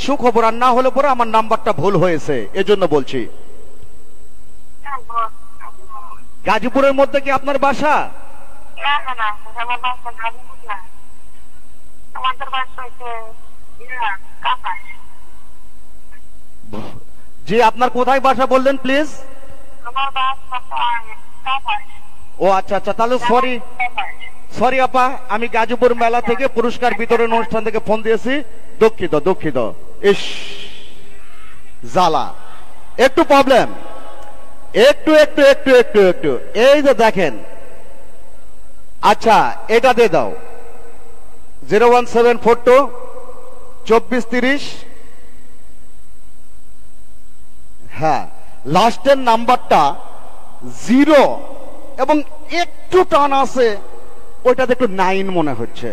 Speaker 1: সুখবর, আর না হলে পরে আমার নাম্বারটা ভুল হয়েছে, এজন্য বলছি। গাজীপুরের মধ্যে কি আপনার বাসা?
Speaker 3: না না না, আমার বাসা গাজীপুর না, আমাদের বাসা হচ্ছে কাপাস।
Speaker 1: জি, আপনার কোথায় বাসা বললেন প্লিজ?
Speaker 3: আমার বাসা কাপাস।
Speaker 1: ও আচ্ছা আচ্ছা, তাহলে সরি সরি আপা, আমি গাজীপুর মেলা থেকে পুরস্কার বিতরণ অনুষ্ঠান থেকে ফোন দিয়েছি, দুঃখিত দুঃখিত। ইস জ্বালা, একটু প্রবলেম, একটু একটু একটু একটু একটু এই যে দেখেন। আচ্ছা এটা দিয়ে দাও, 01742 2430। হ্যাঁ, লাস্টের নাম্বারটা 0 এবং একটু টান আছে, ওইটাতে একটু 9 মনে হচ্ছে।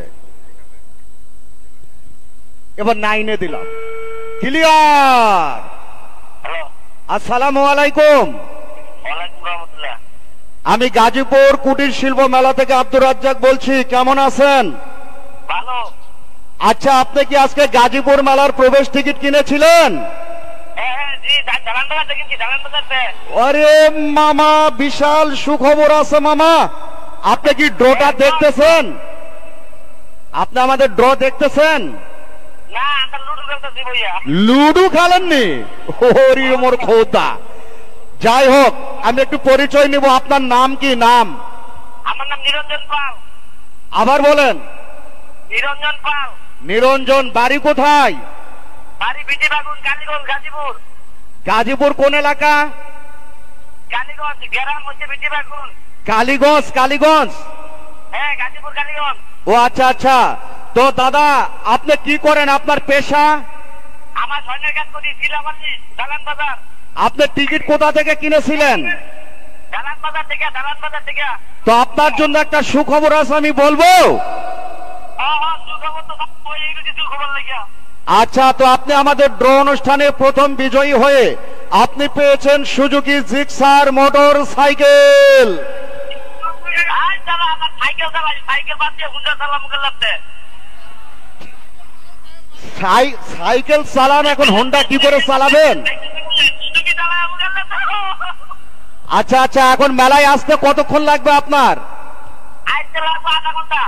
Speaker 1: এবার 9-এ দিলাম, ক্লিয়ার। আসসালামু আলাইকুম। আমি গাজীপুর কুটির শিল্প মেলা থেকে আব্দুর রাজ্জাক বলছি, কেমন আছেন?
Speaker 3: ভালো।
Speaker 1: আচ্ছা, আপনি কি আজকে গাজীপুর মেলার প্রবেশ টিকিট কিনেছিলেন? আরে মামা, বিশাল সুখবর আছে মামা। আপনি কি ড্রটা দেখতেছেন? আপনি আমাদের ড্র দেখতেছেন? লুডু খেলেননি? হরি মোর খোদা। যাই হোক, আমি একটু পরিচয় নিব। আপনার নাম কি? নাম?
Speaker 3: আমার নাম নিরঞ্জন পাল।
Speaker 1: আবার বলেন।
Speaker 3: নিরঞ্জন পাল।
Speaker 1: নিরঞ্জন, বাড়ি কোথায়?
Speaker 3: বাড়ি বিটিবাগুন, কালীগঞ্জ, গাজীপুর।
Speaker 1: গাজীপুর কোন এলাকা?
Speaker 3: কালীগঞ্জ, গ্রাম হচ্ছে বিটিবাগুন।
Speaker 1: কালীগঞ্জ? কালীগঞ্জ,
Speaker 3: হ্যাঁ গাজীপুর কালীগঞ্জ।
Speaker 1: ও আচ্ছা আচ্ছা। তো দাদা, আপনি কি করেন? আপনার পেশা?
Speaker 3: আমার সৈন্যের কাজ করি, শিলাবাড়ি, দালান বাজার।
Speaker 1: আপনি টিকিট কোথা থেকে কিনেছিলেন?
Speaker 3: দালান বাজার থেকে। দালান বাজার থেকে।
Speaker 1: তো আপনার জন্য একটা সুখবর আছে, আমি বলবো।
Speaker 3: সুখবর তো হয়ে গেছে, সুখবর লেগে।
Speaker 1: আচ্ছা, তো আপনি আমাদের ড্র অনুষ্ঠানে প্রথম বিজয়ী হয়ে আপনি পেয়েছেন Suzuki Gixxer motor cycle.
Speaker 3: Cycle চালাই, সাইকেল বাদ দিয়ে হুন্ডা চালাম লাগতে।
Speaker 1: সাইকেল চালান, এখন হোন্ডা কি করে চালাবেন? আচ্ছা আচ্ছা, এখন মেলায় আসতে কতক্ষণ লাগবে আপনার?
Speaker 3: আধা ঘন্টা।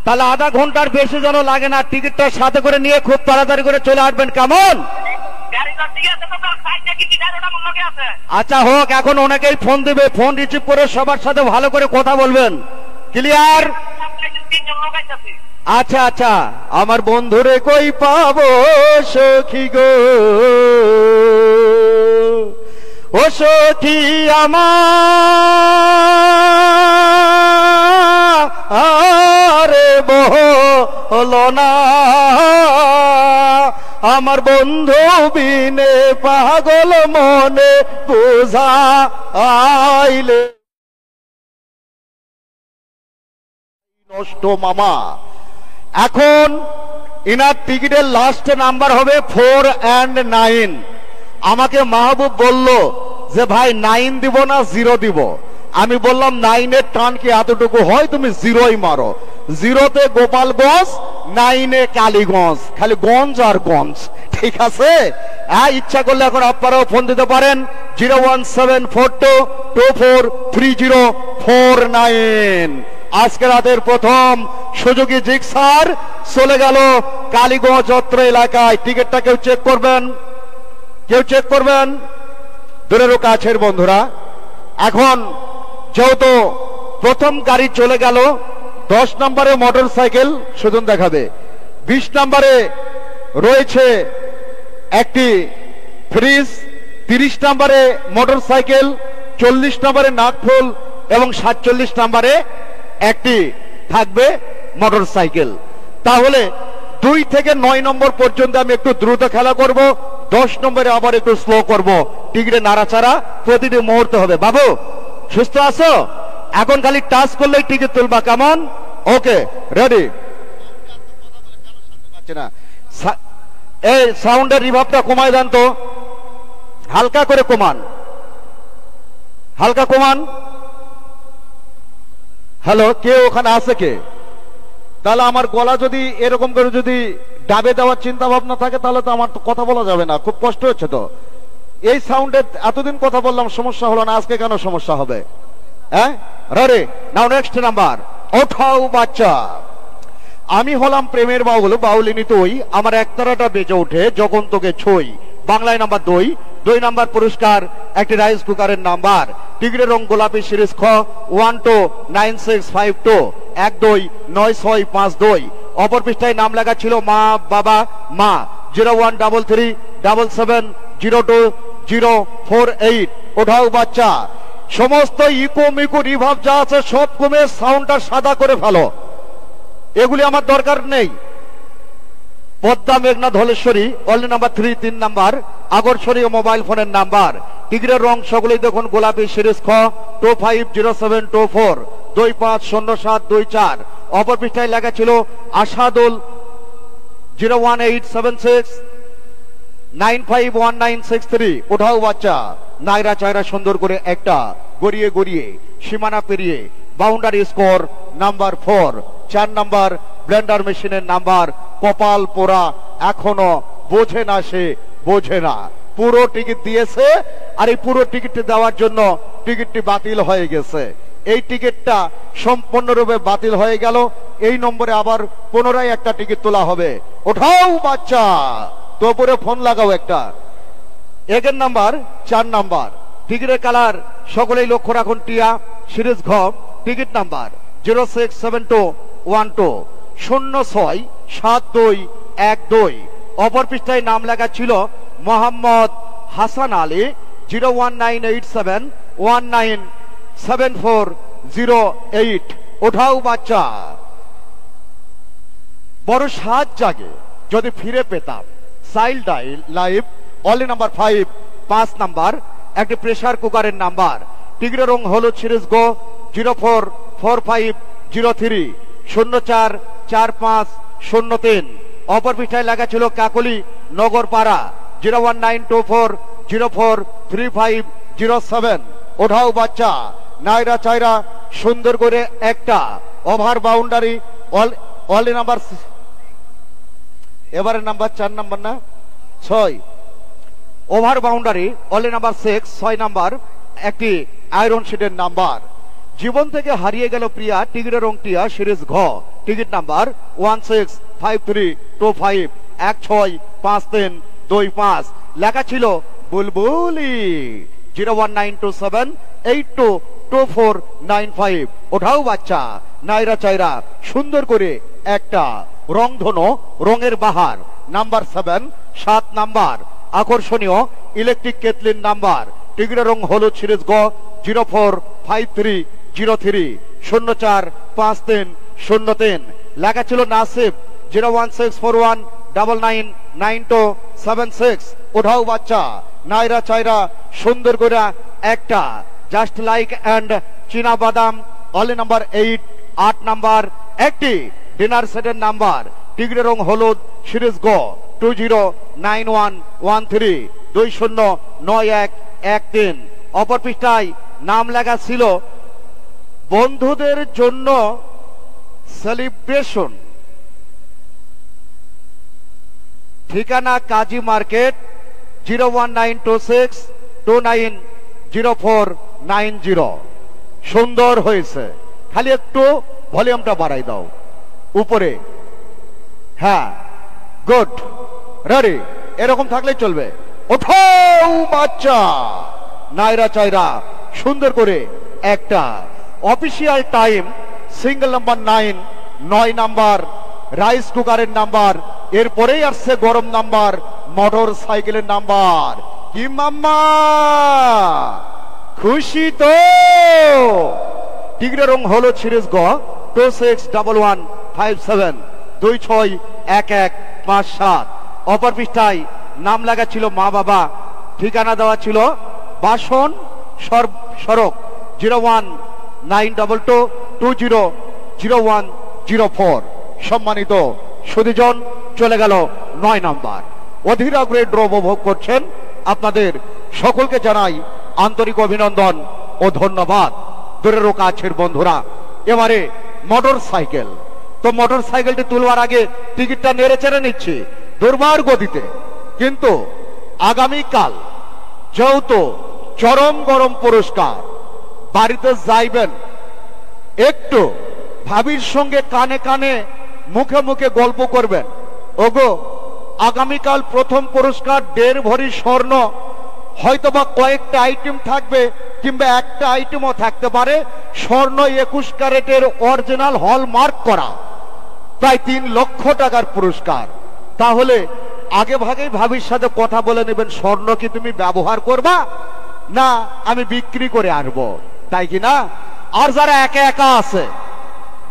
Speaker 1: তাহলে আধা ঘন্টার বেশি যেন লাগে না। টিকিটটা সাথে করে নিয়ে খুব তাড়াতাড়ি করে চলে আসবেন, কেমন? আচ্ছা হোক, এখন অনেকেই ফোন দেবে, ফোন রিসিভ করে সবার সাথে ভালো করে কথা বলবেন, ক্লিয়ার? আচ্ছা আচ্ছা, আমার বন্ধুরে কই পাবো সখী গো, ও সখী আমার বলো না, আমার বন্ধু বিনে পাগল মনে বোঝা আইলে নষ্ট মামা। এখন ইনার টিকিটের লাস্ট নাম্বার হবে 4 and 9। আমাকে মাহবুব বলল যে ভাই 9 দিব না 0 দিব। আমি বললাম 9-এর টান কি এতটুকু হয়, তুমি 0-ই মারো। 0-তে গোপালগঞ্জ, 9-এ কালীগঞ্জ, খালি গঞ্জ আর গঞ্জ, ঠিক আছে? হ্যাঁ, ইচ্ছা করলে এখন আপনারাও ফোন দিতে পারেন 01742243049। আজকে রাতের প্রথম সুজুকি জিক্সার চলে গেল কালীগঞ্জ অত্র এলাকায়। টিকিটটা কেউ চেক করবেন, কেউ চেক করবেন, দূরেরও কাছের বন্ধুরা। এখন যেহেতু প্রথম গাড়ি চলে গেল, 10 নম্বরে মোটর সাইকেল সুজন দেখাবে, 20 নম্বরে রয়েছে একটি ফ্রিজ, 30 নম্বরে মোটর সাইকেল, 40 নম্বরে নাগফুল এবং 47 নম্বরে একটি থাকবে মোটর সাইকেল। তাহলে 2 থেকে 9 নম্বর পর্যন্ত আমি একটু দ্রুত খেলা করব, 10 নম্বরে আবার একটু স্লো করব। টিকিটে নাড়াচাড়া প্রতিটি মুহূর্তে হবে। বাবু সুস্থ আছো? এখন খালি টাচ করলেই টিকিট তুলবা, কেমন? ওকে, রেডি? এই সাউন্ডের রিভাবটা কমায় দেন তো, হালকা করে কমান, হালকা কমান। হ্যালো, কে ওখানে আছে কে? তাহলে আমার গলা যদি এরকম করে যদি ডাবে দেওয়ার চিন্তা ভাবনা থাকে তাহলে তো আমার তো কথা বলা যাবে না, খুব কষ্ট হচ্ছে তো। এই সাউন্ডে এতদিন কথা বললাম, সমস্যা হলো না, আজকে কেন সমস্যা হবে? হ্যাঁ, রে নাও নেক্সট নাম্বার, ওঠাও বাচ্চা। আমি হলাম প্রেমের বাউল, বাউলিনী তুই, আমার একতারাটা বেজে ওঠে যখন তোকে ছই। বাংলায় নাম্বার 2, 2 নাম্বার পুরস্কার একটি রাইস কুকারের নাম্বার। টিকিটের রং গোলাপি, সিরিজ খ 129652 129652। অপর পৃষ্ঠায় নাম লেখা ছিল মা বাবা মা। 013377020048। ওঠাও বাচ্চা। সমস্ত ইকো মিকো রিভাব যা আছে সব কমে সাউন্ডটা সাদা করে ফেলো, এগুলি আমার দরকার নেই। পদ্মা মেঘনা ধলেশ্বরী অনলি নাম্বার 3, 3 নাম্বার আকর্ষণীয় মোবাইল ফোনের নাম্বার। টিকিটের রং সকলেই দেখুন গোলাপি, সিরিজ খ 250724 250724। অপর পৃষ্ঠায় লেখা ছিল আসাদুল 01876951963। ওঠাও বাচ্চা। নাইরা চায়রা সুন্দর করে একটা গড়িয়ে গড়িয়ে সীমানা পেরিয়ে boundary score number 4। 4 number Blender মেশিনের নাম্বার। কপাল পোড়া, এখনো বোঝে না, সে বোঝে না। পুরো টিকিট দিয়েছে আর এই পুরো টিকিটটি দেওয়ার জন্য টিকিটটি বাতিল হয়ে গেছে। এই টিকিটটা সম্পূর্ণরূপে বাতিল হয়ে গেল। এই নম্বরে আবার পুনরায় একটা টিকিট তোলা হবে। ওঠাও বাচ্চা, তো উপরে ফোন লাগাও একটা। একের নাম্বার 4 নাম্বার। টিকিটের কালার সকলেই লক্ষ্য রাখুন টিয়া, সিরিজ ঘ। Ticket number 067212 067212। অপর পৃষ্ঠায় নাম লেখা ছিল মোহাম্মদ হাসান আলী 01987197408। ওঠাও বাচ্চা। বড় সাত জাগে যদি ফিরে পেতাম। Child life only number 5, 5 number একটি প্রেসার কুকারের নাম্বার। টিকিটের রং হলুদ, সিরিজ গো 044503 044503। অপর পৃষ্ঠায় লেখা ছিল কাকলি নগরপাড়া 01924043507। ওঠাও বাচ্চা। নাইরা চাইরা সুন্দর করে একটা ওভার বাউন্ডারি অনলি নাম্বার, এবারে নাম্বার 4 নাম্বার না 6 over boundary only number 6, 6 number একটি আয়রন শিটের নাম্বার। জীবন থেকে হারিয়ে গেল প্রিয়া। টিকিটের রং টিয়া, সিরিজ ঘ। Ticket number 165325 165325। লেখা ছিল বুলবুলি 01927822495। ওঠাও বাচ্চা। নাইরা চাইরা সুন্দর করে একটা রংধনু রঙের বাহার নাম্বার 7, 7 নাম্বার আকর্ষণীয় ইলেকট্রিক কেটলিন নাম্বার। টিকিটের রং হলুদ, সিরিজ গ 045303 045303। লেখা ছিল নাসিব 01641999276। ওঠাও বাচ্চা। নাইরা চাইরা সুন্দর করে একটা জাস্ট লাইক অ্যান্ড চীনা বাদাম অনলি নাম্বার 8, 8 নাম্বার একটি ডিনার সেটের নাম্বার। টিকিটের রং হলুদ, সিরিজ গ 209113 209113। অপর পৃষ্ঠায় নাম লেখা ছিল বন্ধুদের জন্য সেলিব্রেশন। ঠিকানা কাজী মার্কেট 01926290490। সুন্দর হয়েছে, খালি একটু ভলিউমটা বাড়াই দাও উপরে। হ্যাঁ, গুড, রেডি, এরকম থাকলে চলবে। ওঠাও বাচ্চা। নাইরা চাইরা সুন্দর করে একটা official time single number 9, 9 number rice কুকারের নাম্বার। এরপরেই আসছে গরম নাম্বার মোটর সাইকেলের নাম্বার। কি মাম্মা খুশি তো? টিকিটের রং হলো সিরিজ গ 261157 261157। অপর পৃষ্ঠায় নাম লেখা ছিল মা বাবা। ঠিকানা দেওয়া ছিল বাসন সড়ক 01922200104। সম্মানিত সুধীজন, চলে গেল 9 নাম্বার।
Speaker 4: অধীর আগ্রহে ড্র উপভোগ করছেন, আপনাদের সকলকে জানাই আন্তরিক অভিনন্দন ও ধন্যবাদ। দূরেরও কাছের বন্ধুরা, এবারে মোটর সাইকেল, তো মোটর সাইকেলটি তুলবার আগে টিকিটটা নেড়ে চেড়ে নিচ্ছি দুর্বার গতিতে। কিন্তু আগামীকাল যেহেতু চরম গরম পুরস্কার, বাড়িতে যাইবেন একটু ভাবির সঙ্গে কানে কানে মুখে মুখে গল্প করবেন, ওগো আগামীকাল প্রথম পুরস্কার 1.5 ভরি স্বর্ণ, হয়তোবা কয়েকটা আইটেম থাকবে কিংবা একটা আইটেমও থাকতে পারে, স্বর্ণ 21 ক্যারেটের অরিজিনাল হলমার্ক করা, প্রায় 3 লক্ষ টাকার পুরস্কার। তাহলে আগে ভাগেই ভাবির সাথে কথা বলে নেবেন, স্বর্ণ কি তুমি ব্যবহার করবা না আমি বিক্রি করে আনবো, তাই কি না? আর যারা একা একা আছে,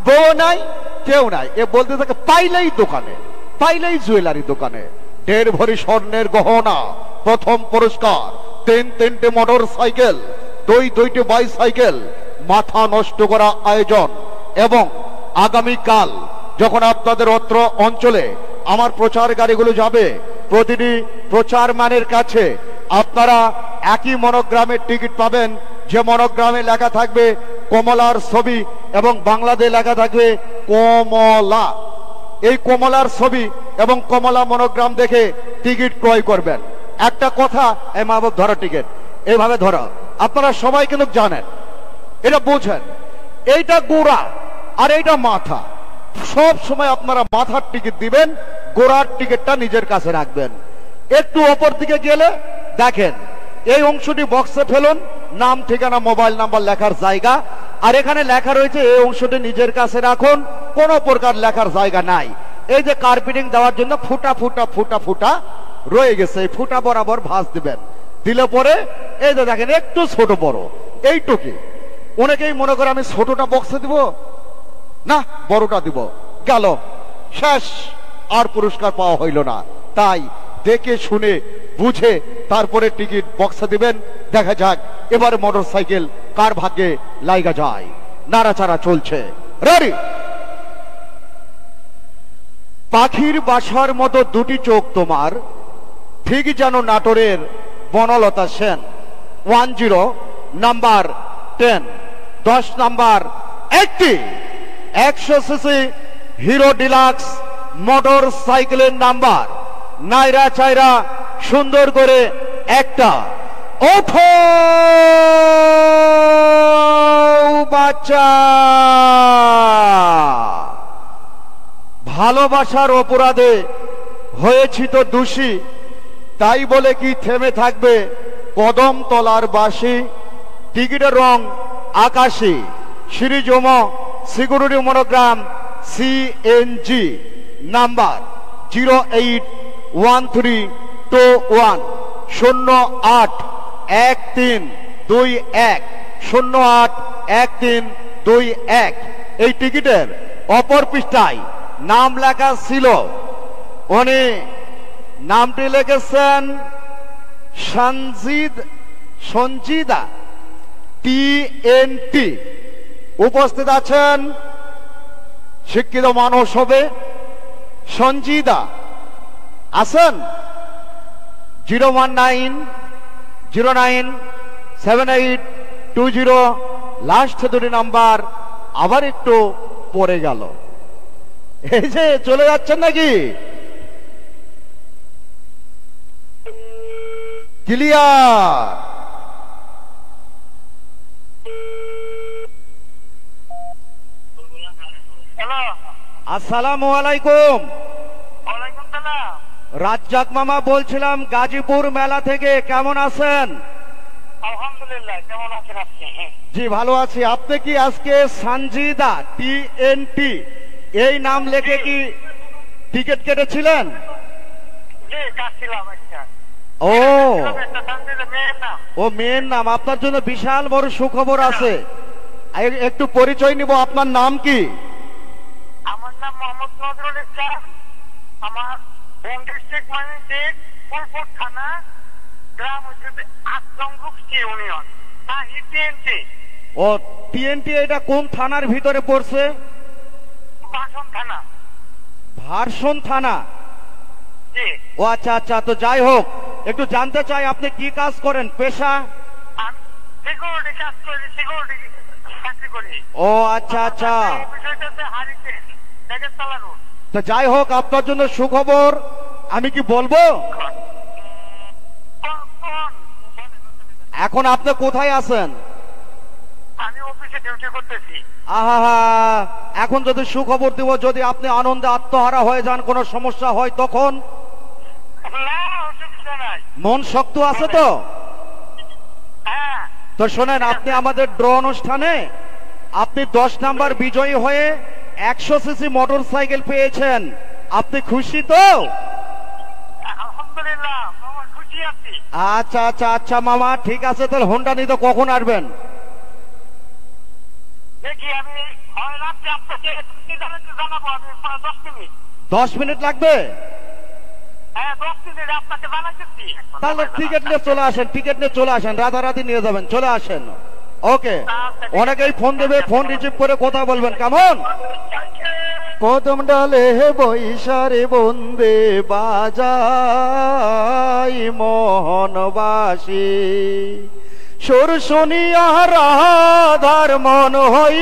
Speaker 4: বউ নাই কেউ নাই, এ বলতে থাকে পাইলেই দোকানে, পাইলেই জুয়েলারি দোকানে 1.5 ভরি স্বর্ণের গহনা, প্রথম পুরস্কার 3টে মোটর সাইকেল, 2টি বাইসাইকেল, মাথা নষ্ট করা আয়োজন। এবং আগামীকাল যখন আপনাদের অত্র অঞ্চলে আমার প্রচার গাড়িগুলো যাবে, প্রতিটি প্রচার ম্যানের কাছে আপনারা একই মনোগ্রামের টিকিট পাবেন, যে মনোগ্রামে লেখা থাকবে কমলার ছবি এবং বাংলাতে লেখা থাকবে কমলা। এই কমলার ছবি এবং কমলা মনোগ্রাম দেখে টিকিট ক্রয় করবেন। একটা কথা, এই মা বাবা ধরো টিকিট, এইভাবে ধরো, আপনারা সবাই কিন্তু জানেন, এটা বোঝেন, এইটা গোড়া আর এইটা মাথা। সব সময় আপনারা মাথার টিকিট দিবেন, গোড়ার টিকিটটা নিজের কাছে রাখবেন। একটু অপর দিকে গেলে দেখেন এই অংশটি বক্সে ফেলুন, নাম ঠিকানা মোবাইল নাম্বার লেখার জায়গা, আর এখানে লেখা রয়েছে এই অংশটি নিজের কাছে রাখুন, কোন প্রকার লেখার জায়গা নাই। এই যে কার্পেটিং দেওয়ার জন্য ফুটা ফুটা ফুটা ফুটা রয়ে গেছে, এই ফুটা বরাবর ভাঁজ দিবেন, দিলে পরে এই যে দেখেন একটু ছোট বড় এইটুকি। অনেকেই মনে করে আমি ছোটটা বক্সে দিব না, বড়টা দিব, গেল শেষ, আর পুরস্কার পাওয়া হইল না। তাই দেখে শুনে বুঝে তারপরে টিকিট বক্সে দিবেন। দেখা যাক এবারে মোটর সাইকেল কার ভাগ্যে লাইগা যায়। নাড়াচাড়া চলছে, রেডি। পাখির বাসার মতো 2টি চোখ তোমার, ঠিক যেন নাটোরের Banalata Sen. 10 number 10, 10 number 80, 100 CC hero deluxe motor সাইকেলের নাম্বার। নাইরা চাইরা সুন্দর করে একটা ওঠো বাচ্চা। ভালোবাসার অপরাধে হয়েছি তো দোষী, তাই বলে কি থেমে থাকবে কদম তলার বাসি। টিকিটের রং আকাশী, সিরিজম সিকিউরিটি মনোগ্রাম CNG, নাম্বার 081321 081321 081321। এই টিকিটের অপর পৃষ্ঠায় নাম লেখা ছিল, উনি নামটি লিখেছেন সঞ্জিদা TNT। উপস্থিত আছেন শিক্ষিত মানুষ হবে, সঞ্জিদা আছেন? 019097820 লাস্ট 2টি নাম্বার আবার একটু পড়ে গেল। এই যে চলে যাচ্ছেন নাকি? ক্লিয়ার।
Speaker 3: হ্যালো,
Speaker 4: আসসালামু আলাইকুম।
Speaker 3: ওয়ালাইকুম সালাম।
Speaker 4: রাজ্জাক মামা বলছিলাম গাজীপুর মেলা থেকে, কেমন আছেন?
Speaker 3: আলহামদুলিল্লাহ, কেমন আছেন আপনি?
Speaker 4: জি ভালো আছি। আপনি কি আজকে সঞ্জিদা TNT এই নাম লিখে কি টিকিট কেটেছিলেন?
Speaker 3: জি, কাটছিলাম একটা।
Speaker 4: ও
Speaker 3: একটা সানজিদের মেয়ের নাম।
Speaker 4: ও মেয়ের নাম। আপনার জন্য বিশাল বড় সুখবর আছে, একটু পরিচয় নিব। আপনার নাম কি?
Speaker 3: আমার নাম মোহাম্মদ নজরুল ইসলাম। আমার হোম ডিস্ট্রিক্ট ময়মনসিংহ, ফুলপুর থানা, গ্রাম হচ্ছে আশ্রমগুপ্তি ইউনিয়ন। TNT।
Speaker 4: ও TNT, এটা কোন থানার ভিতরে পড়ছে?
Speaker 3: বাসন থানা।
Speaker 4: ভার্সন থানা।
Speaker 3: জি
Speaker 4: ও আচ্ছা আচ্ছা, তো যাই হোক, একটু জানতে চাই আপনি কি কাজ করেন, পেশা?
Speaker 3: আমি সিকিউরিটি কাজ করি, সিকিউরিটি চাকরি করি।
Speaker 4: ও আচ্ছা আচ্ছা,
Speaker 3: বিষয়টাতে হারিতে ব্যাগের চালানো।
Speaker 4: তো যাই হোক, আপনার জন্য সুখবর আমি কি বলবো? এখন আপনি কোথায় আছেন?
Speaker 3: আমি অফিসে ডিউটি করতেছি।
Speaker 4: আহা, এখন যদি সুখবর দিব, যদি আপনি আনন্দে আত্মহারা হয়ে যান, কোনো সমস্যা হয় তখন?
Speaker 3: না, অসুবিধা নাই।
Speaker 4: মন শক্ত আছে তো?
Speaker 3: হ্যাঁ,
Speaker 4: তো শোনেন, আপনি আমাদের ড্র অনুষ্ঠানে আপনি 10 নাম্বার বিজয়ী হয়ে 100 সিসি মোটর সাইকেল পেয়েছেন। আপনি খুশি তো?
Speaker 3: আলহামদুলিল্লাহ, মামা খুশি আছি।
Speaker 4: আচ্ছা আচ্ছা আচ্ছা মামা, ঠিক আছে, তাহলে হোন্ডা নিতে কখন আসবেন?
Speaker 3: দেখি আমি হয় রাত্রে আপনাকে জানাবো। আমি 10 মিনিট।
Speaker 4: 10 মিনিট লাগবে?
Speaker 3: হ্যাঁ, 10 মিনিট আপনাকে জানাচ্ছি।
Speaker 4: তাহলে টিকিট নিয়ে চলে আসেন, টিকিট নিয়ে চলে আসেন, রাতারাতি নিয়ে যাবেন, চলে আসেন। ওকে, অনেকেই ফোন দেবে, ফোন রিসিভ করে কথা বলবেন, কেমন? কদম ডালে বৈশারে বন্দে বাজাই মোহনবাসী, সুর শুনিয়া রাধার মন হই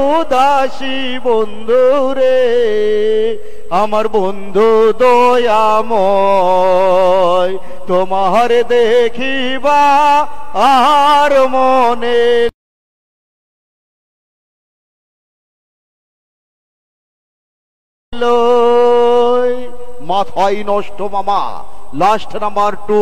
Speaker 4: উদাসী বন্ধুরে, আমার বন্ধু দয়াময়, তোমার দেখিবা আর মনে মাথায় নষ্ট মামা। লাস্ট নাম্বার 2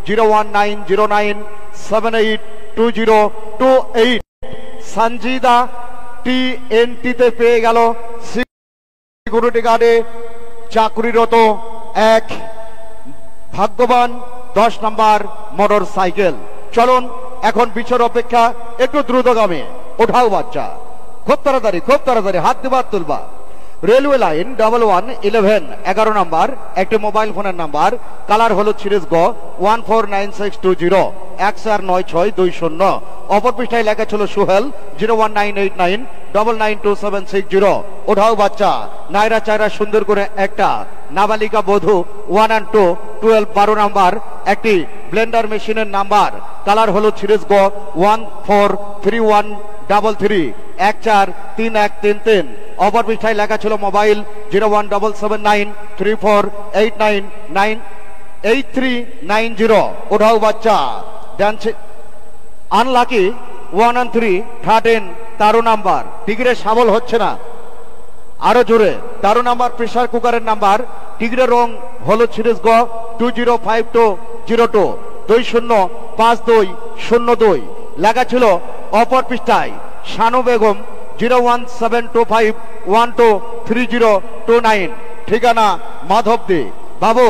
Speaker 4: 01909782028 সঞ্জিদা TNT তে পেয়ে গেল সিকিউরিটি গার্ডে চাকরিরত এক ভাগ্যবান 10 নাম্বার মোটর সাইকেল। চলুন, এখন পিছর অপেক্ষা একটু দ্রুতগামী। ওঠাও বাচ্চা, খুব তাড়াতাড়ি হাত দিবার তুলবা। রেলওয়ে লাইন 1111 11 নাম্বার, একটি মোবাইল ফোনের নাম্বার, কালার হলো সিরিজ গ 149620 149620। অপর পৃষ্ঠায় লেখা ছিল সুহেল 01989992760। ওঠাও বাচ্চা, নাইরা চায়রা সুন্দর করে একটা নাবালিকা বধূ 1 and 2 12 12 নাম্বার, একটি ব্লেন্ডার মেশিনের নাম্বার, কালার হলো সিরিজ গ 143133 143133। অপর পৃষ্ঠায় লেখা ছিল মোবাইল 0177934898390। ওঠাও বাচ্চা, ডান্সে আনলাকি 1 and 3 13 13 নাম্বার, টিগরে সাবল হচ্ছে না, আরো জোরে। 13 নাম্বার প্রেসার কুকারের নাম্বার, টিগরে রং হলো সিরিজ গ 205202 205202। লেখা ছিল অপর পৃষ্ঠায় শানু বেগম 01725123029, ঠিকানা মাধবদী। বাবু,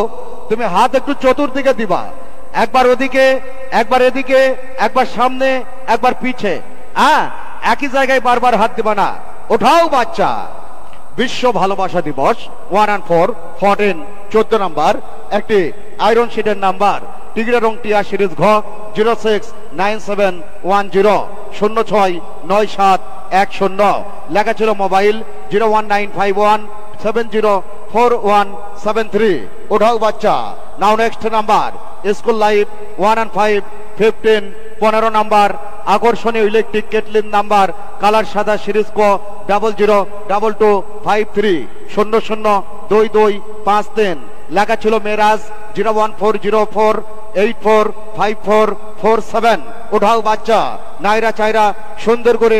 Speaker 4: তুমি হাত একটু চতুর্দিকে দিবা, একবার ওদিকে, একবার এদিকে, একবার সামনে, একবার পিছে, হ্যাঁ, একই জায়গায় বারবার হাত দিবা না। ওঠাও বাচ্চা। বিশ্ব ভালোবাসা দিবস 1 and 4 14 14 নাম্বার, একটি আয়রন শিটের নাম্বার, টিগরে রং টিয়া সিরিজ ঘ 069710 069710। লেখা ছিল মোবাইল 01951704173। ওঠাও বাচ্চা। নাও next number, school life 1 and 5 15 15 number, আকর্ষণীয় ইলেকট্রিক কেটলিন নাম্বার, কালার সাদা সিরিজ ক 002253 002253। লেখা ছিল মেরাজ 01404845447। ওঠাও বাচ্চা। নাইরা চাইরা সুন্দর করে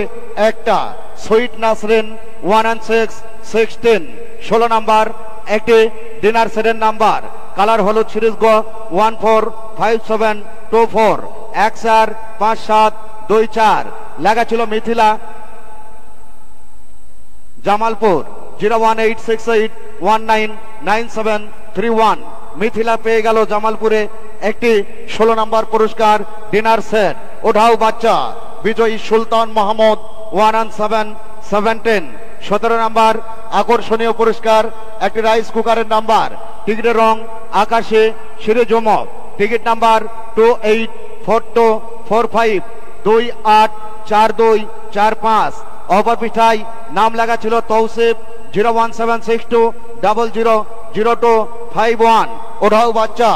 Speaker 4: একটা সুইট নাসরিন 1 and 6 16 16 নাম্বার, একটি ডিনার সেটের নাম্বার, কালার হলো সিরিজ গ 145724 145724। লেখা ছিল মিথিলা জামালপুর 01868199731। মিথিলা পেয়ে গেল জামালপুরে একটি 16 নাম্বার পুরস্কার ডিনার সেট। ওঠাও বাচ্চা। বিজয়ী সুলতান মোহাম্মদ 1 and 7 17 17 নাম্বার, আকর্ষণীয় পুরস্কার একটি রাইস কুকারের নাম্বার, টিগরে রং আকাশে সিরে জমক টিকিট নাম্বার 284245284245। অপর পৃষ্ঠায় নাম লেখা ছিল তৌসিফ 01762000251।
Speaker 1: ওঠাও বাচ্চা।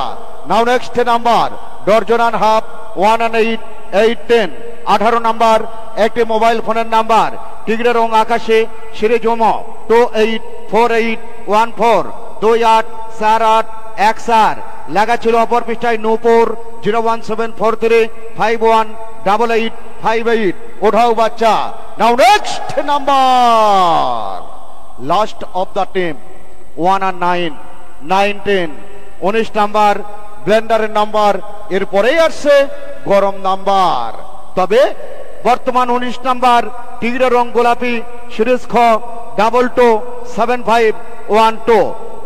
Speaker 1: নাও next number dozen and half 1 and 8 8 10।
Speaker 4: 18 number একটি মোবাইল ফোনের নাম্বার, টিকিটের রং আকাশে, সিরিজ ওমো 284814284814। লেখা ছিল অপর পৃষ্ঠায় নূপুর 01743518858।
Speaker 1: ওঠাও বাচ্চা। নাও next number last of the team
Speaker 4: 1 and 9 9 10।
Speaker 1: 19 number ব্লেন্ডারের নাম্বার, এরপরেই আসছে গরম নাম্বার।
Speaker 4: তবে বর্তমান 19 নাম্বার টিকিটের রং গোলাপি, সিরিজ খ 227512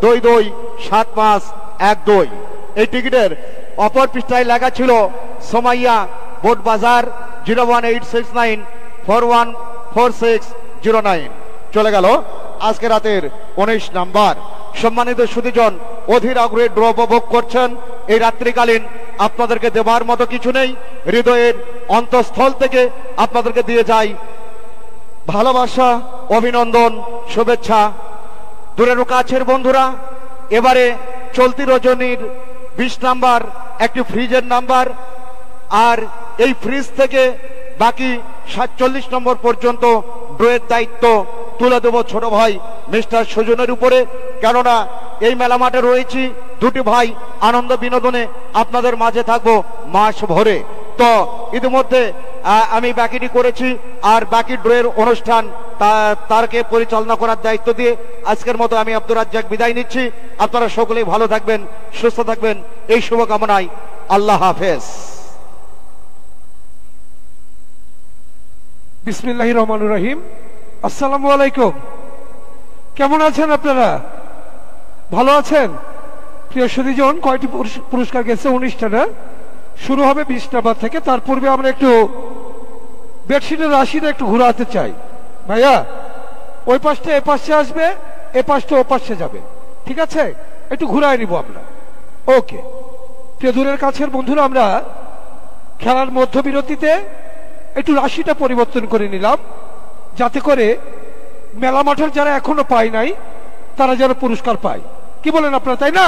Speaker 4: 227512। এই টিকিটের অপর পৃষ্ঠায় লেখা ছিল সোমাইয়া বোট বাজার 01869414609।
Speaker 1: চলে গেল আজকে রাতের 19 নাম্বার।
Speaker 4: সম্মানিত সুধীজন, অধীর আগ্রহে ড্র উপভোগ করছেন। এই রাত্রিকালীন আপনাদেরকে দেবার মতো কিছু নেই, হৃদয়ের অন্তঃস্থল থেকে আপনাদেরকে দিয়ে যাই ভালোবাসা, অভিনন্দন, শুভেচ্ছা। দূরের ও কাছের বন্ধুরা, এবারে চলতি রজনীর 20 নাম্বার একটি ফ্রিজের নাম্বার, আর এই ফ্রিজ থেকে বাকি 47 নম্বর পর্যন্ত ড্রয়ের দায়িত্ব তুলে দেব ছোট ভাই মিস্টার সুজনের উপরে। কেননা এই মেলা মাঠে রয়েছি, দুটি ভাই আনন্দ বিনোদনে আপনাদের মাঝে থাকবো মাস ভরে। তো ইতিমধ্যে আমি বাকিটি করেছি, আর বাকি ড্রয়ের অনুষ্ঠান তারকে পরিচালনা করার দায়িত্ব দিয়ে আজকের মতো আমি আব্দুর রাজ্জাক বিদায় নিচ্ছি। আপনারা সকলেই ভালো থাকবেন, সুস্থ থাকবেন, এই শুভকামনায় আল্লাহ হাফেজ।
Speaker 5: বিসমিল্লাহির রহমানির রহিম। আসসালামু আলাইকুম। কেমন আছেন আপনারা? ভালো আছেন? প্রিয় সুধীজন, কয়টি পুরস্কার গেছে? 19টা না? শুরু হবে 20 নাম্বার থেকে। তার পূর্বে আমরা একটু বেডশিটের রাশিটা একটু ঘুরাতে চাই। ভাইয়া, ওই পাশটা এ পাশে আসবে, এ পাশটা ও পাশে যাবে, ঠিক আছে? একটু ঘুরাই নিব আমরা। ওকে। প্রিয় দূরের কাছের বন্ধুরা, আমরা খেলার মধ্যবিরতিতে একটু রাশিটা পরিবর্তন করে নিলাম, যাতে করে মেলা মাঠের যারা এখনো পায় নাই তারা যেন পুরস্কার পায়। কি বলেন আপনারা, তাই না?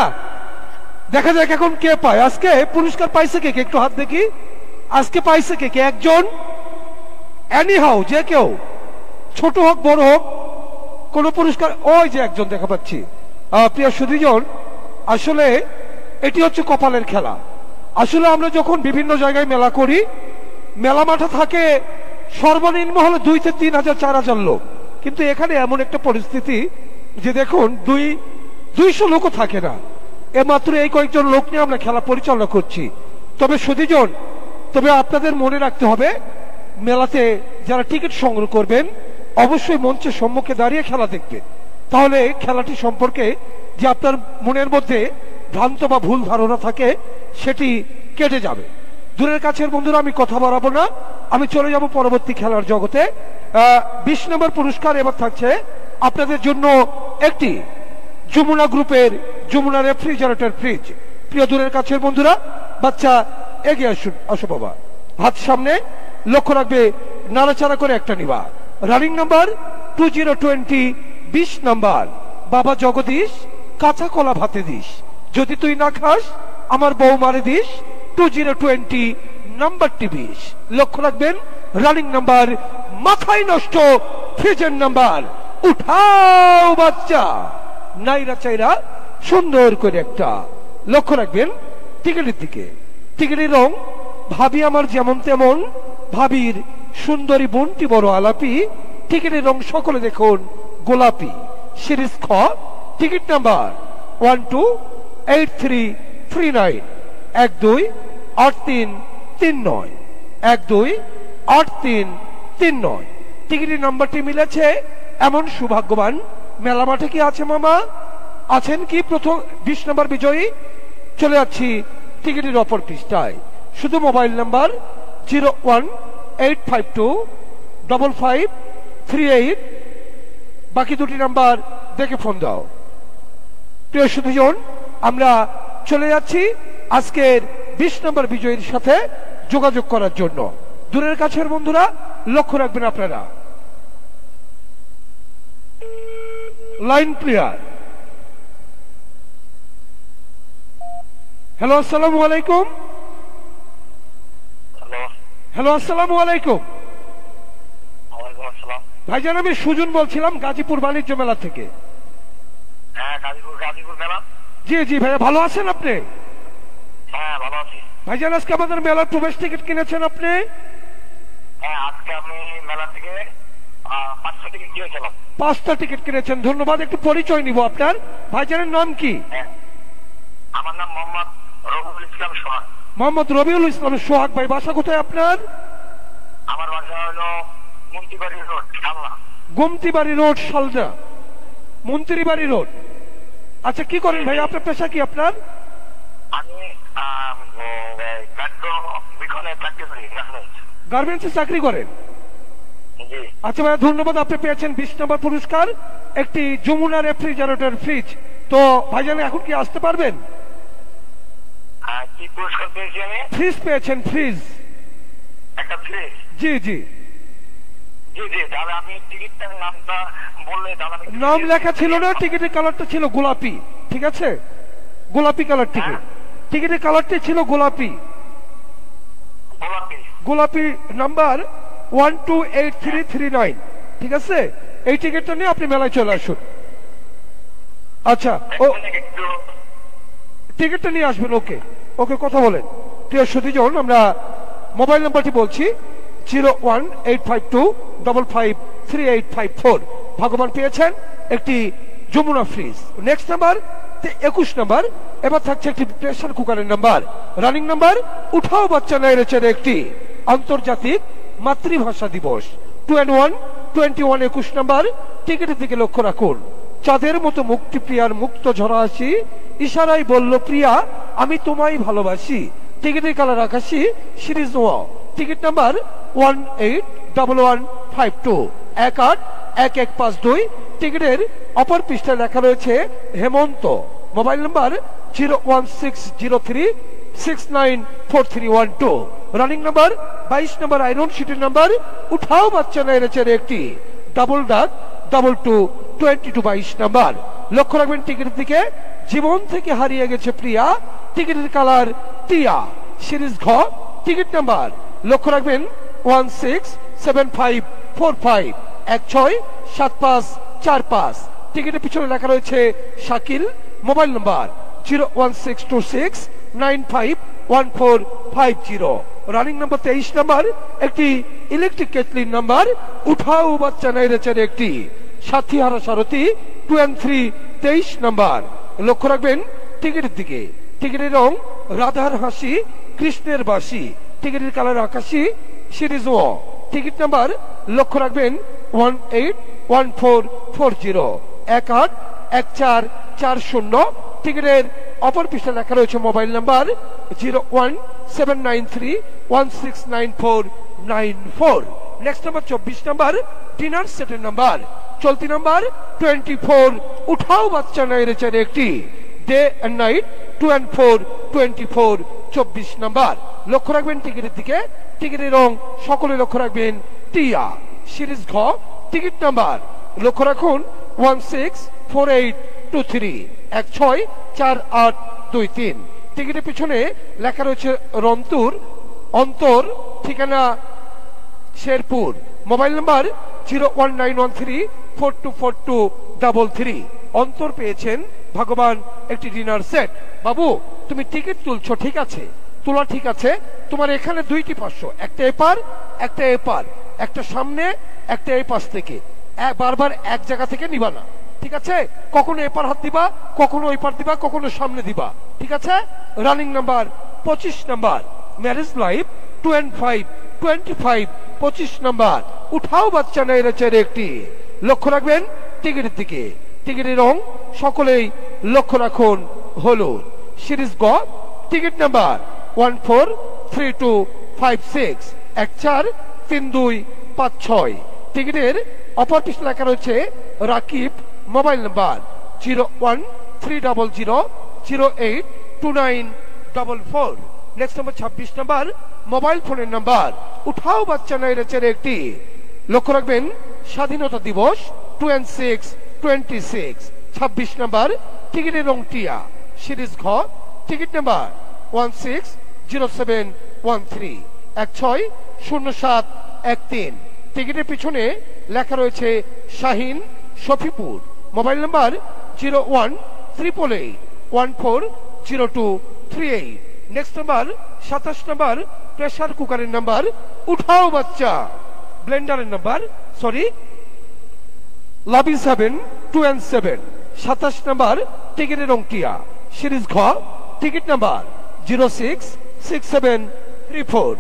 Speaker 5: দেখা যাক এখন কে পায়। আজকে পুরস্কার পাইছে কে? একটু হাত দেখি। আজকে পাইছে কে? একজন, এনিহাউ, যে কেউ, ছোট হোক বড় হোক, কোন পুরস্কার। ওই যে একজন দেখা পাচ্ছি। প্রিয় সুধীজন, আসলে এটি হচ্ছে কপালের খেলা। আসলে আমরা যখন বিভিন্ন জায়গায় মেলা করি, মেলা মাঠে থাকে সর্বনিম্ন হলে 2 থেকে 3,000 4,000 লোক, কিন্তু এখানে এমন একটা পরিস্থিতি যে দেখুন 200 লোকও থাকে না। মাত্র এই কয়েকজন লোক নিয়ে আমরা খেলা পরিচালনা করছি। তবে সুধীজন, তবে আপনাদের মনে রাখতে হবে, মেলাতে যারা টিকিট সংগ্রহ করবেন অবশ্যই মঞ্চের সম্মুখে দাঁড়িয়ে খেলা দেখবেন। তাহলে খেলাটি সম্পর্কে যে আপনার মনের মধ্যে ভ্রান্ত বা ভুল ধারণা থাকে সেটি কেটে যাবে। দূরের কাছের বন্ধুরা, আমি কথা বাড়াবো না, আমি চলে যাব পরবর্তী খেলার জগতে। 20 নম্বর পুরস্কার এবার থাকছে আপনাদের জন্য একটি যমুনা গ্রুপের যমুনা রেফ্রিজারেটর ফ্রিজ। প্রিয় দূরের কাছের বন্ধুরা, বাচ্চা এগিয়ে আসুন, আসো বাবা, হাত সামনে, লক্ষ্য রাখবে, নাড়াচাড়া করে একটা নিবা। Running number 2020, 20 number. বাবা জগদীশ, কাঁচা কলা ভাতে দিস, যদি তুই না খাস আমার বউ মারে দিস। 2020 নাম্বারটি 20। লক্ষ্য রাখবেন, রানিং নাম্বার, মাথায় নষ্ট ফ্রিজের নাম্বার। উঠাও বাচ্চা, নাইরা চাইরা সুন্দর করে একটা। লক্ষ্য রাখবেন টিকিটের দিকে। টিকিটের রং ভাবি আমার যেমন তেমন, ভাবির সুন্দরী বোনটি বড় আলাপি। টিকিটের রং সকলে দেখুন গোলাপি। সিরিজ খ, টিকিট নাম্বার 128339 128339 128339। টিকিটের নাম্বারটি মিলেছে এমন সৌভাগ্যবান মেলা মাঠে কি আছে মামা? আছেন কি? প্রথম 20 নম্বর বিজয়ী। চলে যাচ্ছি টিকিটের অপর পৃষ্ঠায়। শুধু মোবাইল নাম্বার 018525538, বাকি দুটি নাম্বার দেখে ফোন দাও। প্রিয় সুধীজন, আমরা চলে যাচ্ছি আজকের 20 নম্বর বিজয়ীর সাথে যোগাযোগ করার জন্য। দূরের কাছের বন্ধুরা লক্ষ্য রাখবেন আপনারা। Line clear. হ্যালো, আসসালামু আলাইকুম। হ্যালো, আসসালামু আলাইকুম। ভাইজান, আমি সুজন বলছিলাম গাজীপুর বাণিজ্য মেলা থেকে।
Speaker 3: হ্যাঁ, গাজীপুর মেলা।
Speaker 5: জি জি ভাইয়া, ভালো আছেন আপনি?
Speaker 3: হ্যাঁ, ভালো আছি।
Speaker 5: ভাইজান, আজকে আমাদের মেলার প্রবেশ টিকিট কিনেছেন আপনি?
Speaker 3: হ্যাঁ, আজকে আমি মেলা থেকে 5টা টিকিট কিনেছিলাম।
Speaker 5: 5টা টিকিট কিনেছেন, ধন্যবাদ। একটু পরিচয় নিব আপনার। ভাইজানের নাম কি?
Speaker 3: হ্যাঁ, আমার নাম মোহাম্মদ রবিউল ইসলাম সোহাগ।
Speaker 5: মোহাম্মদ রবিউল ইসলাম সোহাগ ভাই, বাসা কোথায় আপনার?
Speaker 3: আমার বাসা হলো Mantribari road, Shalna.
Speaker 5: Gomtibari road, Shalna. Mantribari road. আচ্ছা, কি করেন ভাই? আপনার পেশা কি আপনার?
Speaker 3: আমি
Speaker 5: গার্মেন্টসে চাকরি করেন?
Speaker 3: জি।
Speaker 5: আচ্ছা ভাইয়া, ধন্যবাদ। আপনি পেয়েছেন 20 নম্বর পুরস্কার, একটি যমুনা রেফ্রিজারেটর ফ্রিজ। তো ভাইজান, এখন কি আসতে পারবেন?
Speaker 3: কি পুরস্কার পেয়েছি আমি?
Speaker 5: ফ্রিজ পেয়েছেন, ফ্রিজ।
Speaker 3: একটা ফ্রিজ?
Speaker 5: জি জি
Speaker 3: জি জি। তাহলে আমি টিকিটটার নামটা বললে তাহলে আমি...
Speaker 5: নাম লেখা ছিল না, টিকিটের কালারটা ছিল গোলাপি। ঠিক আছে, গোলাপি কালার টিকিট। টিকিটের কালারটি ছিল গোলাপি। গোলাপি নাম্বার 128339। ঠিক আছে, এই টিকিটটা নিয়ে আপনি মেলায় চলে আসুন। আচ্ছা, ও টিকিটটা নিয়ে আসবেন। ওকে ওকে, কথা বলেন। প্রিয় সুধীজন, আমরা মোবাইল নাম্বারটি বলছি 01852553854। ভগবান পেয়েছেন একটি Jamuna fridge. Next number 21 number. এবার থাকছে একটি প্রেসার কুকারের নাম্বার। রানিং নাম্বার উঠাও বাচ্চা নাইরেছের একটি আন্তর্জাতিক মাতৃভাষা দিবস 2&1 21 21 নাম্বার। টিকিটের দিকে লক্ষ্য রাখুন। চাঁদের মতো মুক্তি প্রিয়ার মুক্ত ঝরা আসি, ইশারায় বলল প্রিয়া আমি তোমায় ভালোবাসি। টিকিটের কালার আকাশি, সিরিজ নোয়া। Ticket number 181152 181152। টিকিটের অপর পৃষ্ঠায় লেখা রয়েছে Hemanta. Mobile number 01603694312। Running number 22 number. Iron শিটের নাম্বার উঠাও বাচ্চা নাইরেছের একটি ডাবল ডাক 2222 নাম্বার। লক্ষ্য রাখবেন টিকিটের দিকে। জীবন থেকে হারিয়ে গেছে প্রিয়া। টিকিটের কালার টিয়া, সিরিজ ঘ। টিকিট নাম্বার লক্ষ্য রাখবেন 167545 167545। টিকিটের পিছনে লেখা রয়েছে Shakil. Mobile number 01626951450। Running number 23 number. একটি ইলেকট্রিক কেটলির নাম্বার উঠাও বাচ্চা নাইরেছের একটি সাথীহারা সারথী 2 and 3 23 নাম্বার। লক্ষ্য রাখবেন টিকিটের দিকে। টিকিটের রং রাধার হাসি, কৃষ্ণের বাসি। টিকিটের কালার আকাশি, সিরিজ ও। টিকিট নাম্বার লক্ষ্য রাখবেন 181440 181440। টিকিটের অপর পৃষ্ঠা লেখা রয়েছে mobile number 01793169494। Next number 24 number. Dinner সেটের নাম্বার। চলতি নাম্বার 24। উঠাও বাচ্চা নাইরেছের একটি day and night 2 and 4 24 24 number. লক্ষ্য রাখবেন টিকিটের দিকে। টিকিটের রং সকলে লক্ষ্য রাখবেন টিয়া, সিরিজ ঘ। টিকিট নাম্বার লক্ষ্য রাখুন 164823 164823। টিকিটের পিছনে লেখা রয়েছে রন্তুর অন্তর, ঠিকানা শেরপুর। Mobile number 01913424233। অন্তর পেয়েছেন ভগবান একটি ডিনার সেট। বাবু, তুমি টিকিট তুলছো, ঠিক আছে, তোলা ঠিক আছে। তোমার এখানে 2টি 500, একটা এপার একটা এপার, একটা সামনে একটা এই পাশ থেকে। বারবার এক জায়গা থেকে নিবা না, ঠিক আছে? কখনো এপার হাত দিবা, কখনো ওই পার দিবা, কখনো সামনে দিবা, ঠিক আছে? Running number 25 number. Marriage life 2 and 5 25 25 number. উঠাও বাচ্চা নাইরেছের একটি। লক্ষ্য রাখবেন টিকিটের দিকে। টিকিটের রং সকলেই লক্ষ্য রাখুন হলুদ, সিরিজ গ। Ticket number 143256 143256। টিকিটের অপর পৃষ্ঠে লেখা রয়েছে Rakib. Mobile number 013000829 4444। Next number 26 number mobile ফোনের নাম্বার। উঠাও বাচ্চা নাই রেচের একটি। লক্ষ্য রাখবেন স্বাধীনতা দিবস 2626। 26 নাম্বার টিকিটের রং টিয়া, সিরিজ ঘ, টিকিট নাম্বার 160713 160713। টিকিটের পিছনে লেখা রয়েছে Shahin Shafipur. Mobile number 0188140238। Next number 27 number pressure কুকারের নাম্বার। উঠাও বাচ্চা ব্লেন্ডারের নাম্বার, সরি লাভি 7217। 27 নাম্বার টিকিটের রং টিয়া, সিরিজ ঘ, টিকিট নাম্বার 066734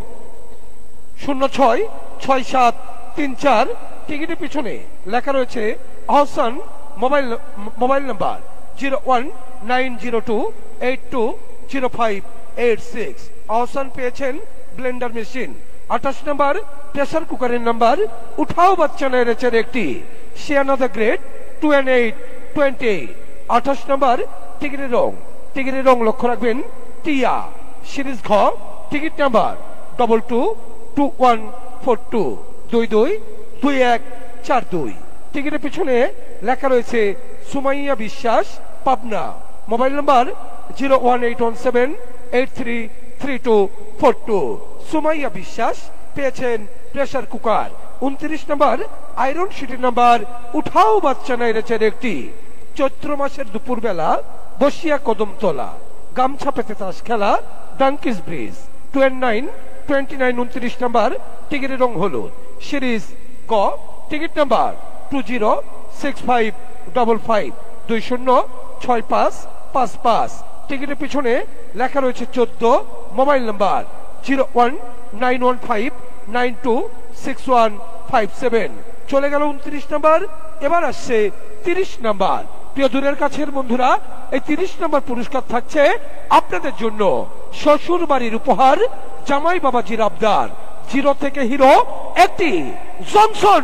Speaker 5: 066734। টিকিটের পিছনে লেখা রয়েছে আহসান। Mobile number 01902820586। আহসান পেয়েছেন ব্লেন্ডার মেশিন। 28 নাম্বার প্রেসার কুকারের নাম্বার। উঠাও বাচ্চা নাই রেচের একটি। শিয়ানা দ্য গ্রেট 2828। 28 নাম্বার টিকিটের রং। টিকিটের রং লক্ষ্য রাখবেন টিয়া, সিরিজ ঘ, টিকিট নাম্বার 222142 222142। টিকিটের পিছনে লেখা রয়েছে সুমাইয়া বিশ্বাস, পাবনা। Mobile number 01817833242। সুমাইয়া বিশ্বাস পেয়েছেন প্রেসার কুকার। 29 নাম্বার আয়রন শিটের নাম্বার। উঠাও বাচ্চা নাই রেচের একটি। চৈত্র মাসের দুপুর বেলা বসিয়া কদমতলা, গামছা পেতে তাস খেলা, ডাঙ্কিস ব্রিজ 2929। 29 নাম্বার টিকিটের রং হলুদ, সিরিজ গ, টিকিট নাম্বার 206555 206555। টিকিটের পিছনে লেখা রয়েছে 14। Mobile number 01915926157। চলে গেল 29 নাম্বার। এবার আসছে 30 নাম্বার। প্রিয় দূরের কাছের বন্ধুরা, এই 30 নাম্বার পুরস্কার থাকছে আপনাদের জন্য শ্বশুর বাড়ির উপহার, জামাই বাবাজির আবদার, জিরো থেকে হিরো একটি জনসন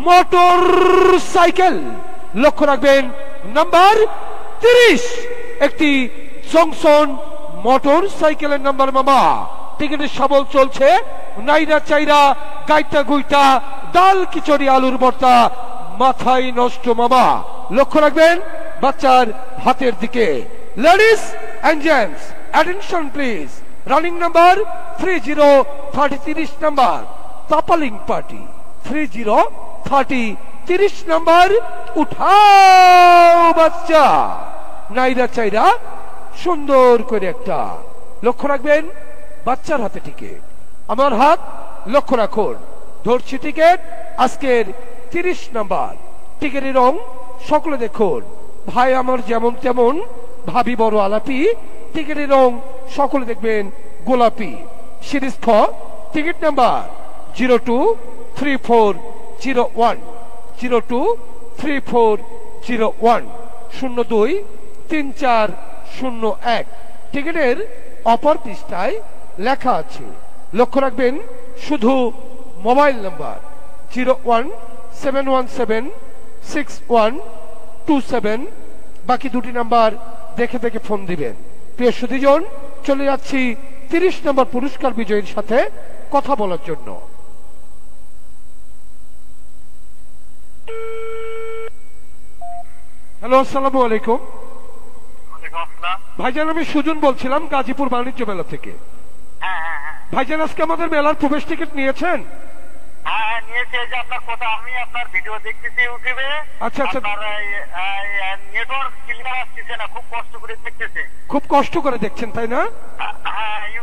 Speaker 5: মোটর সাইকেল। লক্ষ্য রাখবেন নাম্বার 30 একটি জংশন মোটর সাইকেলের নাম্বার মামা। টিকিটের সাবল চলছে নাইরা চাইরা গাইতা গুইতা ডাল খিচুড়ি আলুর ভর্তা মাথায় নষ্ট মামা। লক্ষ্য রাখবেন বাচ্চার হাতের দিকে। Ladies and gents attention please. Running number 3030 number তাপালিং পার্টি 3030 নাম্বার। উঠাও বাচ্চা নাইরা চাইরা সুন্দর করে একটা। লক্ষ্য রাখবেন বাচ্চার হাতে টিকিট। আমার হাত লক্ষ্য রাখুন, ধরছি টিকিট। আজকের 30 নাম্বার টিকিটের রং সকলে দেখুন। ভাই আমার যেমন তেমন, ভাবি বড় আলাপি। টিকিটের রং সকলে দেখবেন গোলাপি, সিরিজ খ, টিকিট নাম্বার 023401 023401 023401। টিকিটের অপর পৃষ্ঠায় লেখা আছে, লক্ষ্য রাখবেন শুধু মোবাইল নাম্বার 017176127। বাকি দুটি নাম্বার দেখে দেখে ফোন দিবেন। প্রিয় সুধীজন, চলে যাচ্ছি 30 নম্বর পুরস্কার বিজয়ীর সাথে কথা বলার জন্য। হ্যালো, আসসালামু আলাইকুম। ভাইজান আমি সুজন বলছিলাম গাজীপুর বাণিজ্য মেলা থেকে। ভাইজান আজকে আমাদের মেলার প্রবেশ টিকিট নিয়েছেন? আচ্ছা আচ্ছা, খুব কষ্ট করে দেখছেন তাই না?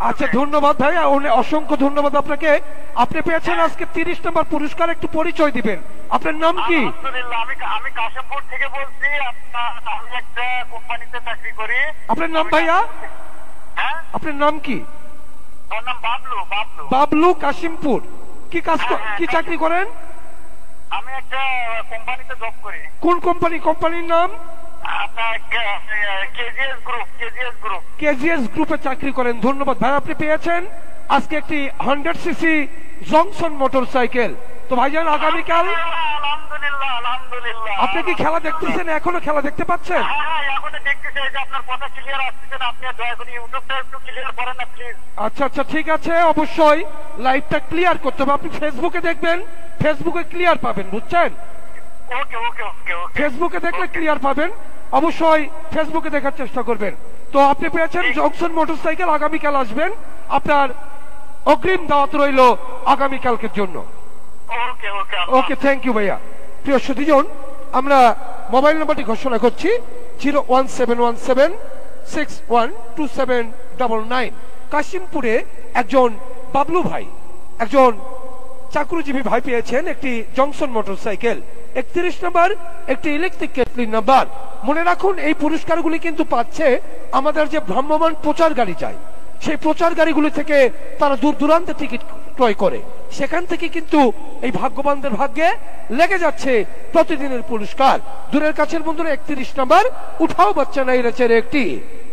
Speaker 5: আচ্ছা ধন্যবাদ ভাই, অসংখ্য ধন্যবাদ আপনাকে। আপনি পেয়েছেন আজকে 30 নম্বর পুরস্কার। একটু পরিচয় দিবেন, আপনার নাম কি?
Speaker 3: আমি কাশিমপুর থেকে বলছি, আমি একটা কোম্পানিতে চাকরি করি।
Speaker 5: আপনার নাম ভাইয়া? আপনার নাম কি?
Speaker 3: আমার নাম বাবলু।
Speaker 5: বাবলু, কাশিমপুর। কি কাজ, কি চাকরি করেন?
Speaker 3: আমি একটা কোম্পানিতে জব করি।
Speaker 5: কোন কোম্পানি? কোম্পানির নাম? কেজিএস গ্রুপে চাকরি করেন। ধন্যবাদ ভাই। আপনি পেয়েছেন আজকে একটি 100 সিসি জংশন মোটর সাইকেল। তো ভাইজান আগামীকাল
Speaker 3: আলহামদুলিল্লাহ আলহামদুলিল্লাহ।
Speaker 5: আপনি কি খেলা দেখতেছেন? এখনো খেলা দেখতে পাচ্ছেন?
Speaker 3: হ্যাঁ, এখনো দেখতেছি। এই যে আপনার কথা ক্লিয়ার আসছে না, আপনি দয়া করে ইউটিউবটা একটু ক্লিয়ার করেন না প্লিজ।
Speaker 5: আচ্ছা আচ্ছা, ঠিক আছে, অবশ্যই লাইভটা ক্লিয়ার করতে হবে। আপনি ফেসবুকে দেখবেন, ফেসবুকে ক্লিয়ার পাবেন, বুঝছেন?
Speaker 3: ওকে ওকে ওকে ওকে।
Speaker 5: ফেসবুকে দেখলে ক্লিয়ার পাবেন, অবশ্যই ফেসবুকে দেখার চেষ্টা করবেন। তো আপনি পেয়েছেন জংশন মোটরসাইকেল, আগামীকাল আসবেন, আপনার অগ্রিম দাওয়াত রইল আগামীকালকের জন্য।
Speaker 3: ওকে ওকে
Speaker 5: ওকে, থ্যাংক ইউ ভাইয়া। প্রিয় সুধীজন, আমরা মোবাইল নাম্বারটি ঘোষণা করছি 01717612799। কাশিমপুরে একজন বাবলু ভাই, একজন চাকরিজীবী ভাই পেয়েছেন একটি জংশন মোটরসাইকেল, 31 নাম্বার একটি ইলেকট্রিক কেটলির নাম্বার। মনে রাখুন, এই পুরস্কারগুলি কিন্তু পাচ্ছে আমাদের যে ভ্রাম্যমাণ প্রচার গাড়ি যায়, সেই প্রচার গাড়িগুলি থেকে তারা দূর দূরান্তে টিকিট ক্রয় করে, সেখান থেকে কিন্তু এই ভাগ্যবানদের ভাগ্যে লেগে যাচ্ছে প্রতিদিনের পুরস্কার। দূরের কাছের বন্ধুরা 31 নাম্বার উঠাও বাচ্চা নাইরাচের একটি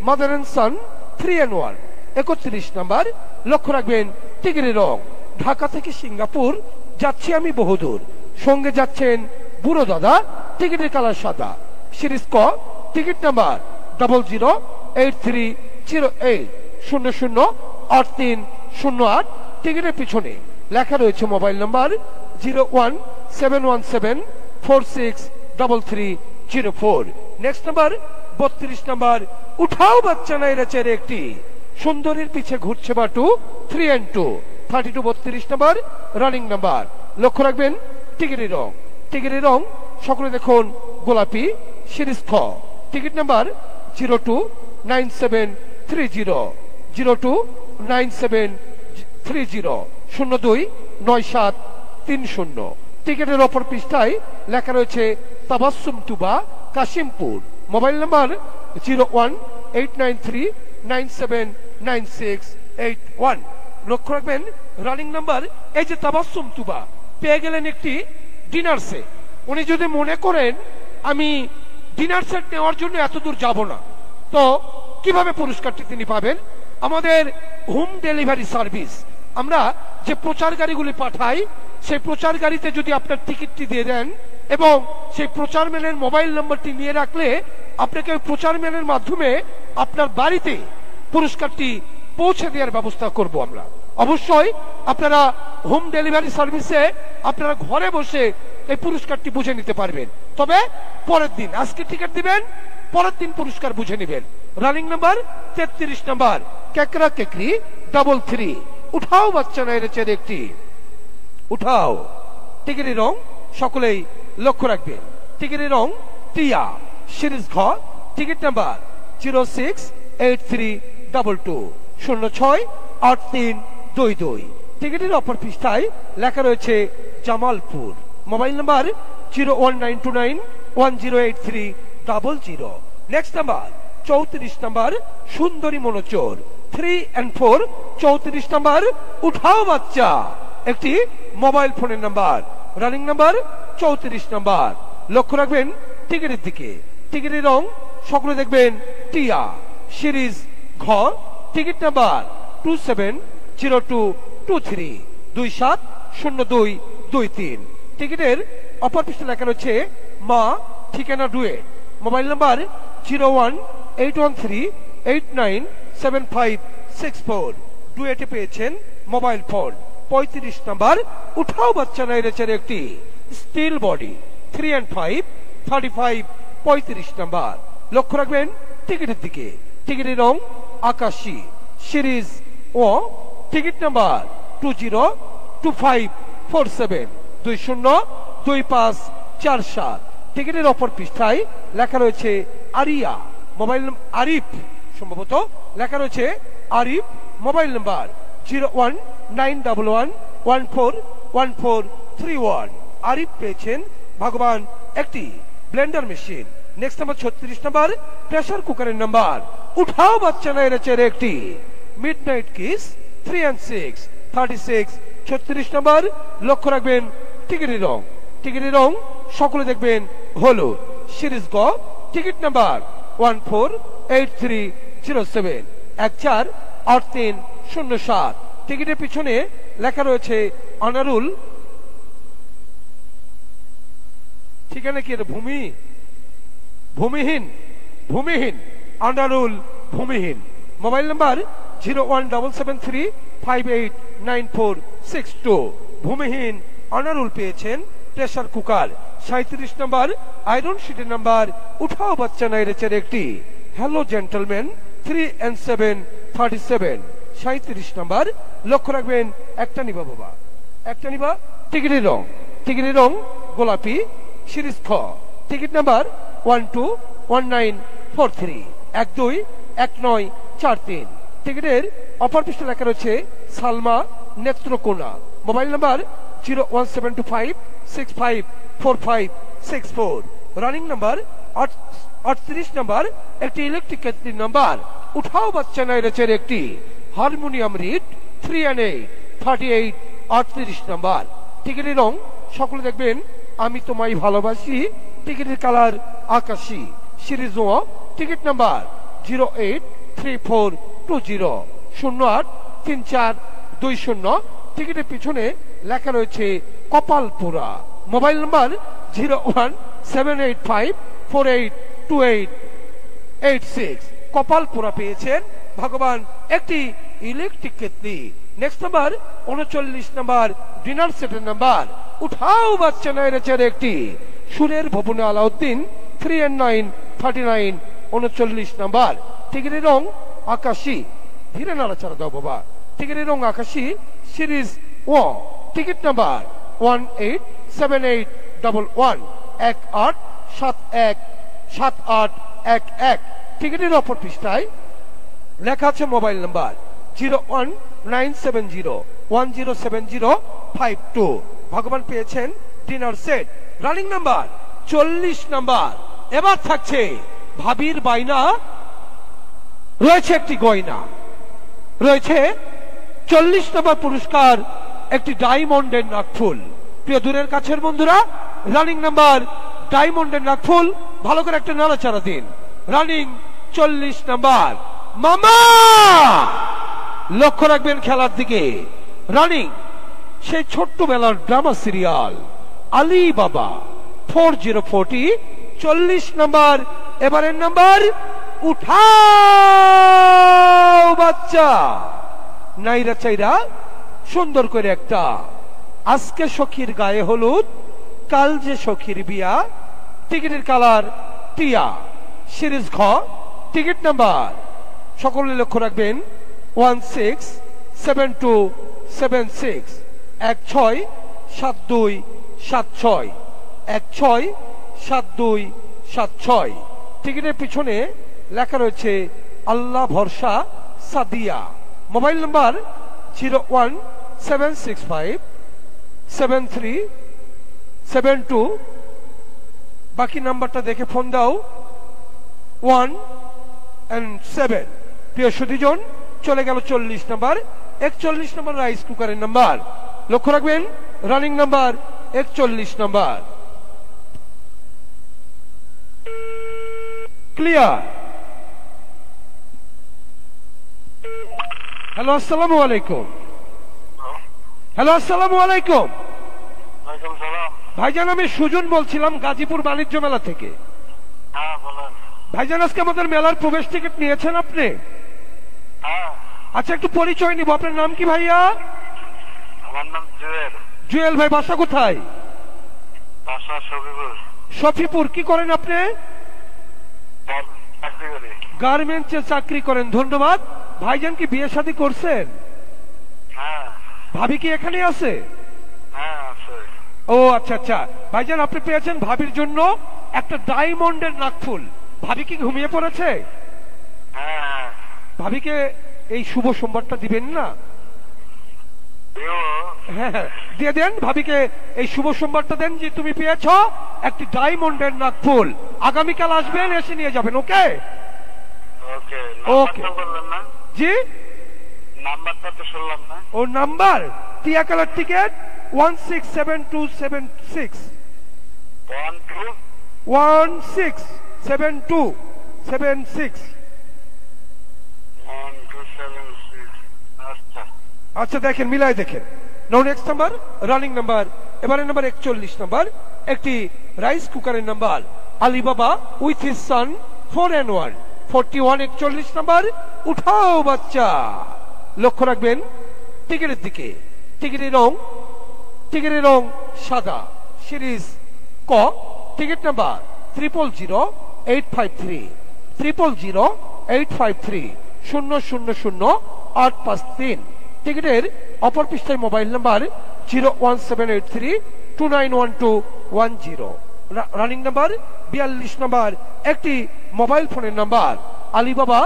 Speaker 5: mother and Son 3-in-1। 31 number লক্ষ্য রাখবেন টিকিটের রং। ঢাকা থেকে সিঙ্গাপুর যাচ্ছি আমি বহুদূর, সঙ্গে যাচ্ছেন বুড়ো দাদা, টিকিটের কালার সাদা। সিরিজ ক, টিকিট নাম্বার 008308008308। টিকিটের পিছনে লেখা রয়েছে mobile number 01717463304। Next number 32 number উঠাও বাচ্চা নাইরাচের একটি সুন্দরীর পিছে ঘুরছে বাটু 3-in-2। 32 number running number. লক্ষ্য রাখবেন টিকিটের রং। টিকিটের রং সকলে দেখুন গোলাপি। সিরিজ খ, টিকিট নাম্বার 029730 029730 029730। টিকিটের অপর পৃষ্ঠায় লেখা রয়েছে তাবাসসুম টুবা কাশিমপুর, মোবাইল নাম্বার 01889399681। লক্ষ্য রাখবেন রানিং নাম্বার। এই যে তাবাসসুম টুবা পেয়ে গেলেন একটি ডিনার সেট। উনি যদি মনে করেন আমি ডিনার সেট নেওয়ার জন্য এত দূর যাব না, তো কিভাবে পুরস্কারটি তিনি পাবেন? আমাদের হোম ডেলিভারি সার্ভিস, আমরা যে প্রচার গাড়িগুলি পাঠাই, সেই প্রচার গাড়িতে যদি আপনার টিকিটটি দিয়ে দেন এবং সেই প্রচারম্যানের মোবাইল নাম্বারটি নিয়ে রাখলে আপনাকে ওই প্রচারম্যানের মাধ্যমে আপনার বাড়িতে পুরস্কারটি পৌঁছে দেওয়ার ব্যবস্থা করব আমরা। অবশ্যই আপনারা হোম ডেলিভারি সার্ভিসে আপনারা ঘরে বসে এই পুরস্কারটি বুঝে নিতে পারবেন, তবে পরের দিন। আজকে টিকিট দিবেন, পরের দিন পুরস্কার বুঝে নেবেন। রানিং নাম্বার 33 নাম্বার কেকরা কেকরি 33। উঠাও বাচ্চা নাইরাচের একটি উঠাও। টিকিটের রং সকলেই লক্ষ্য রাখবেন, টিকিটের রং টিয়া। সিরিজ ঘ, টিকিট নাম্বার 068322 068322। টিকিটের অপর পৃষ্ঠায় লেখা রয়েছে Jamalpur, mobile number 01929108300। Next number 34 number সুন্দরী মনোচোর 3-and-4। 34 নাম্বার উঠাও বাচ্চা একটি মোবাইল ফোনের নাম্বার। Running number 34 number. লক্ষ্য রাখবেন টিকিটের দিকে। টিকিটের রং সকলে দেখবেন টিয়া। সিরিজ ঘ, টিকিট নাম্বার 270223 270223। টিকিটের অপর পৃষ্ঠায় লেখা রয়েছে মা ঠিকানা ডুয়েট, মোবাইল নাম্বার 01813897564। ডুয়েটে পেয়েছেন মোবাইল ফোন। 35 নাম্বার উঠাও বাচ্চা নাইরাচের একটি স্টিল বডি 3-and-5 35 35 নাম্বার। লক্ষ্য রাখবেন টিকিটের দিকে। টিকিটের রং আকাশী। সিরিজ ও, টিকিট নাম্বার 202547 202547। টিকিটের অপর পৃষ্ঠায় লেখা রয়েছে আরিয়া, মোবাইল আরিফ, সম্ভবত লেখা রয়েছে আরিফ, মোবাইল নাম্বার 01911141431। আরিফ পেয়েছেন ভগবান একটি Blender machine. Next number 36 number pressure কুকারের নাম্বার। উঠাও বাচ্চা নাইরাচের একটি মিডনাইট কিস 3-and-6 36। 36 নাম্বার লক্ষ্য রাখবেন টিকিটের রং। টিকিটের রং সকলে দেখবেন হলুদ। সিরিজ গ, টিকিট নাম্বার 148307 148307। টিকিটের পিছনে লেখা রয়েছে আনারুল ঠিকানা কি এটা? ভূমি ভূমিহীন ভূমিহীন আন্ডারুল ভূমিহীন। Mobile number 01773589462। ভূমিহীন আনারুল পেয়েছেন প্রেসার কুকার। 37 নম্বর আয়রন শিটের নাম্বার উঠাও বাচ্চা নাইরেচের একটি। Hello gentleman 3 and 7 37। 37 নম্বর লক্ষ্য রাখবেন, একটা নিবা বাবা, একটা নিবা। টিকিটের রং গোলাপি, সিরিজ খ। Ticket number 121943 121943। টিকিটের অপর পৃষ্ঠে লেখা রয়েছে Salma Netrokona. Mobile number 01725654564। Running number 38 number একটি ইলেকট্রিক কেটলির নাম্বার উঠাও বাচ্চা নাইরেচের একটি। Harmonium read 3 and 8 38 38 number. টিকিটের রং সকলে দেখবেন আমি তোমায় ভালোবাসি। টিকিটের কালার আকাশী, সিরিজ ও। Ticket number 083420 083420। টিকিটের পিছনে লেখা রয়েছে কপালপুরা। Mobile number 01785482886। কপালপুরা পেয়েছেন ভগবান একটি electric kettle. Next number 39 number dinner সেটের নাম্বার উঠাও বাচ্চা নাইরেচের একটি। সুরের ভবনে আলাউদ্দিন 3 and 9 39 39 নাম্বার। টিকিটের রং আকাশী, ধীরে নাড়াচাড়া দাও বাবা। টিকিটের রং আকাশী, সিরিজ ও। Ticket number 187811 18717811। টিকিটের অপর পৃষ্ঠায় লেখা আছে মোবাইল নাম্বার 01970107052। ভগবান পেয়েছেন dinner set. Running number 40 number. এবার থাকছে ভাবির বাইনা, রয়েছে একটি গয়না, রয়েছে 40 নম্বর পুরস্কার একটি ডায়মন্ডের নাকফুল। প্রিয় দূরের কাছের বন্ধুরা, রানিং নাম্বার ডায়মন্ডের নাকফুল, ভালো করে একটা নাড়াচাড়া দিন। Running 40 number. মামা লক্ষ্য রাখবেন খেলার দিকে। রানিং সেই ছোট্টবেলার ড্রামা সিরিয়াল আলী বাবা 4040 40 নাম্বার। এবারের নাম্বার উঠাও বাচ্চা নাইরা চাইরা সুন্দর করে একটা। আজকে সখীর গায়ে হলুদ, কাল যে সখীর বিয়া। টিকিটের কালার টিয়া, সিরিজ ঘ। টিকিট নাম্বার সকলে লক্ষ্য রাখবেন 167276 167276 167276। টিকিটের পিছনে লেখা রয়েছে আল্লাহ ভরসা সাদিয়া। Mobile number 017657372। বাকি নাম্বারটা দেখে ফোন দাও 1 and 7। প্রিয় সুধীজন, চলে গেল 40 নাম্বার। 41 নাম্বার রাইস কুকারের নাম্বার লক্ষ্য রাখবেন। Running number 41 number. Clear. Hello আসসালামু আলাইকুম। হ্যালো আসসালামু আলাইকুম। ভাইজান আমি সুজন বলছিলাম গাজীপুর বাণিজ্য মেলা থেকে। ভাইজান আজকে আমাদের মেলার প্রবেশ টিকিট নিয়েছেন আপনি? আচ্ছা একটু পরিচয় নিব। আপনার নাম কি ভাইয়া?
Speaker 3: আমার নাম জুয়েল।
Speaker 5: জুয়েল ভাই বাসা কোথায়?
Speaker 3: বাসা শফিপুর।
Speaker 5: শফিপুর। কি করেন আপনি? গার্মেন্টসে চাকরি করেন। ধন্যবাদ। ভাইজান কি বিয়ে শাদী করছেন? ভাবি কি এখানে আছে? ও আচ্ছা আচ্ছা। ভাইজান আপনি পেয়েছেন ভাবির জন্য একটা ডায়মন্ডের নাকফুল। ভাবি কি ঘুমিয়ে পড়েছে? ভাবিকে এই শুভ সোমবারটা দিবেন না? হ্যাঁ দিয়ে দেন ভাবিকে এই শুভ সোমবারটা দেন যে তুমি পেয়েছ একটি ডায়মন্ডের নাকফুল। আগামীকাল আসবেন, এসে নিয়ে যাবেন। ওকে ওকে জি।
Speaker 3: নাম্বারটা তো শুনলাম না।
Speaker 5: ও নাম্বার টিয়া কালার টিকেট 167276 167276। আচ্ছা দেখেন মিলাই দেখেন। নাও নেক্সট নাম্বার রানিং নাম্বার। এবারে নাম্বার 41 নাম্বার একটি রাইস কুকারের number Alibaba with his son 4N1 4141 number উঠাও বাচ্চা। লক্ষ্য রাখবেন টিকিটের দিকে। টিকিটের রং সাদা। সিরিজ ক, টিকিট নাম্বার 000853 000853 0000853। টিকিটের অপর পৃষ্ঠায় mobile number 01783291210। Running number 42 number একটি মোবাইল ফোনের নাম্বার আলিবাবা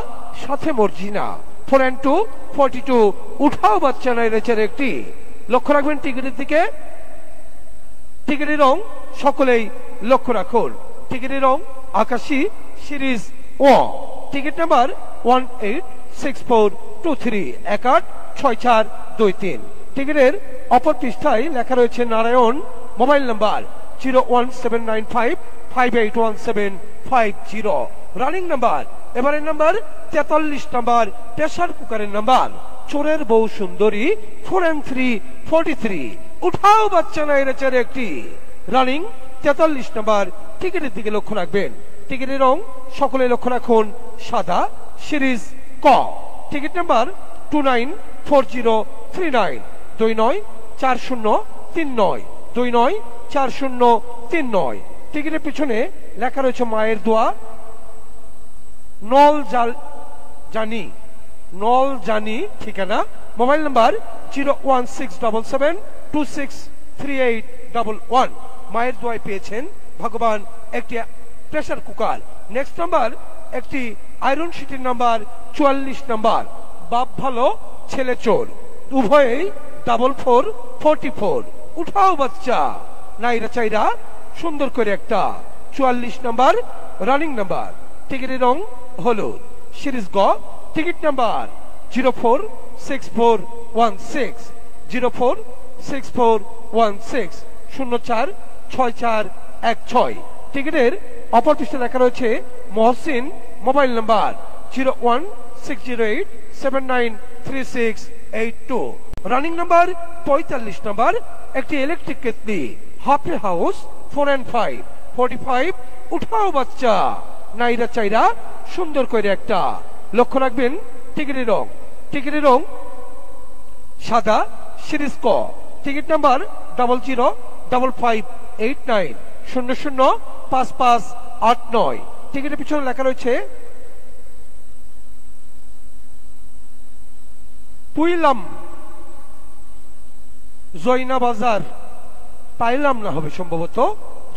Speaker 5: সাথে মর্জিনা 4N2 42 উঠাও বাচ্চা নাইরেচের একটি। লক্ষ্য রাখবেন টিকিটের দিকে। টিকিটের রং সকলেই লক্ষ্য রাখুন। টিকিটের রং আকাশী। সিরিজ ও, টিকিট নাম্বার 186423 186423। টিকিটের অপর পৃষ্ঠায় লেখা রয়েছে Narayan. Mobile number 01795581750। Running number এবারের নাম্বার 43 নাম্বার প্রেসার কুকারের নাম্বার চোরের বউ সুন্দরী 4N3 43 উঠাও বাচ্চা নাইরেচের একটি। Running 43 number. টিকিটের দিকে লক্ষ্য রাখবেন। টিকিটের রং সকলে লক্ষ্য রাখুন সাদা। সিরিজ ক, টিকিট নাম্বার 294039 294039 294039। টিকিটের পিছনে লেখা রয়েছে মায়ের দোয়া নল জানি ঠিকানা। Mobile number 01677263811। মায়ের দোয়ায় পেয়েছেন ভগবান একটি প্রেসার কুকার। নেক্সট নাম্বার একটি আয়রন শিটের নাম্বার 44 নাম্বার বাপ ভালো ছেলে চোর উভয়েই 4444 উঠাও বাচ্চা নাইরা চাইরা সুন্দর করে একটা 44 নাম্বার রানিং নাম্বার। টিকিটের রং হলুদ। সিরিজ গ, টিকিট নাম্বার 046416 046416 046416। টিকিটের অপর পৃষ্ঠে লেখা রয়েছে Mohsin. Mobile number 01608793682। Running number 45 number একটি ইলেকট্রিক কেতলি হাফে হাউস 4N5 45 উঠাও বাচ্চা নাইরা চাইরা সুন্দর করে একটা। লক্ষ্য রাখবেন টিকিটের রং সাদা। সিরিজ ক, টিকিট নাম্বার 005589 005589। টিকিটের পিছনে লেখা রয়েছে পুইলাম জয়না বাজার, পাইলাম না হবে সম্ভবত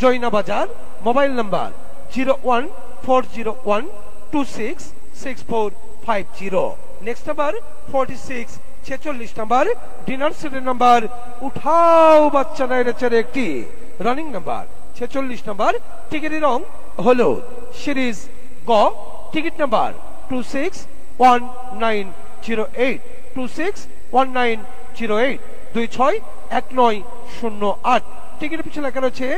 Speaker 5: জয়না বাজার। Mobile number 01401266450। Next number 46 46 number dinner সেটের নাম্বার উঠাও বাচ্চা নাইরেচের একটি। Running number 46 number. টিকিটের রং হলুদ। সিরিজ গ, টিকিট নাম্বার 261908 261908 261908। টিকিটের পিছনে লেখা রয়েছে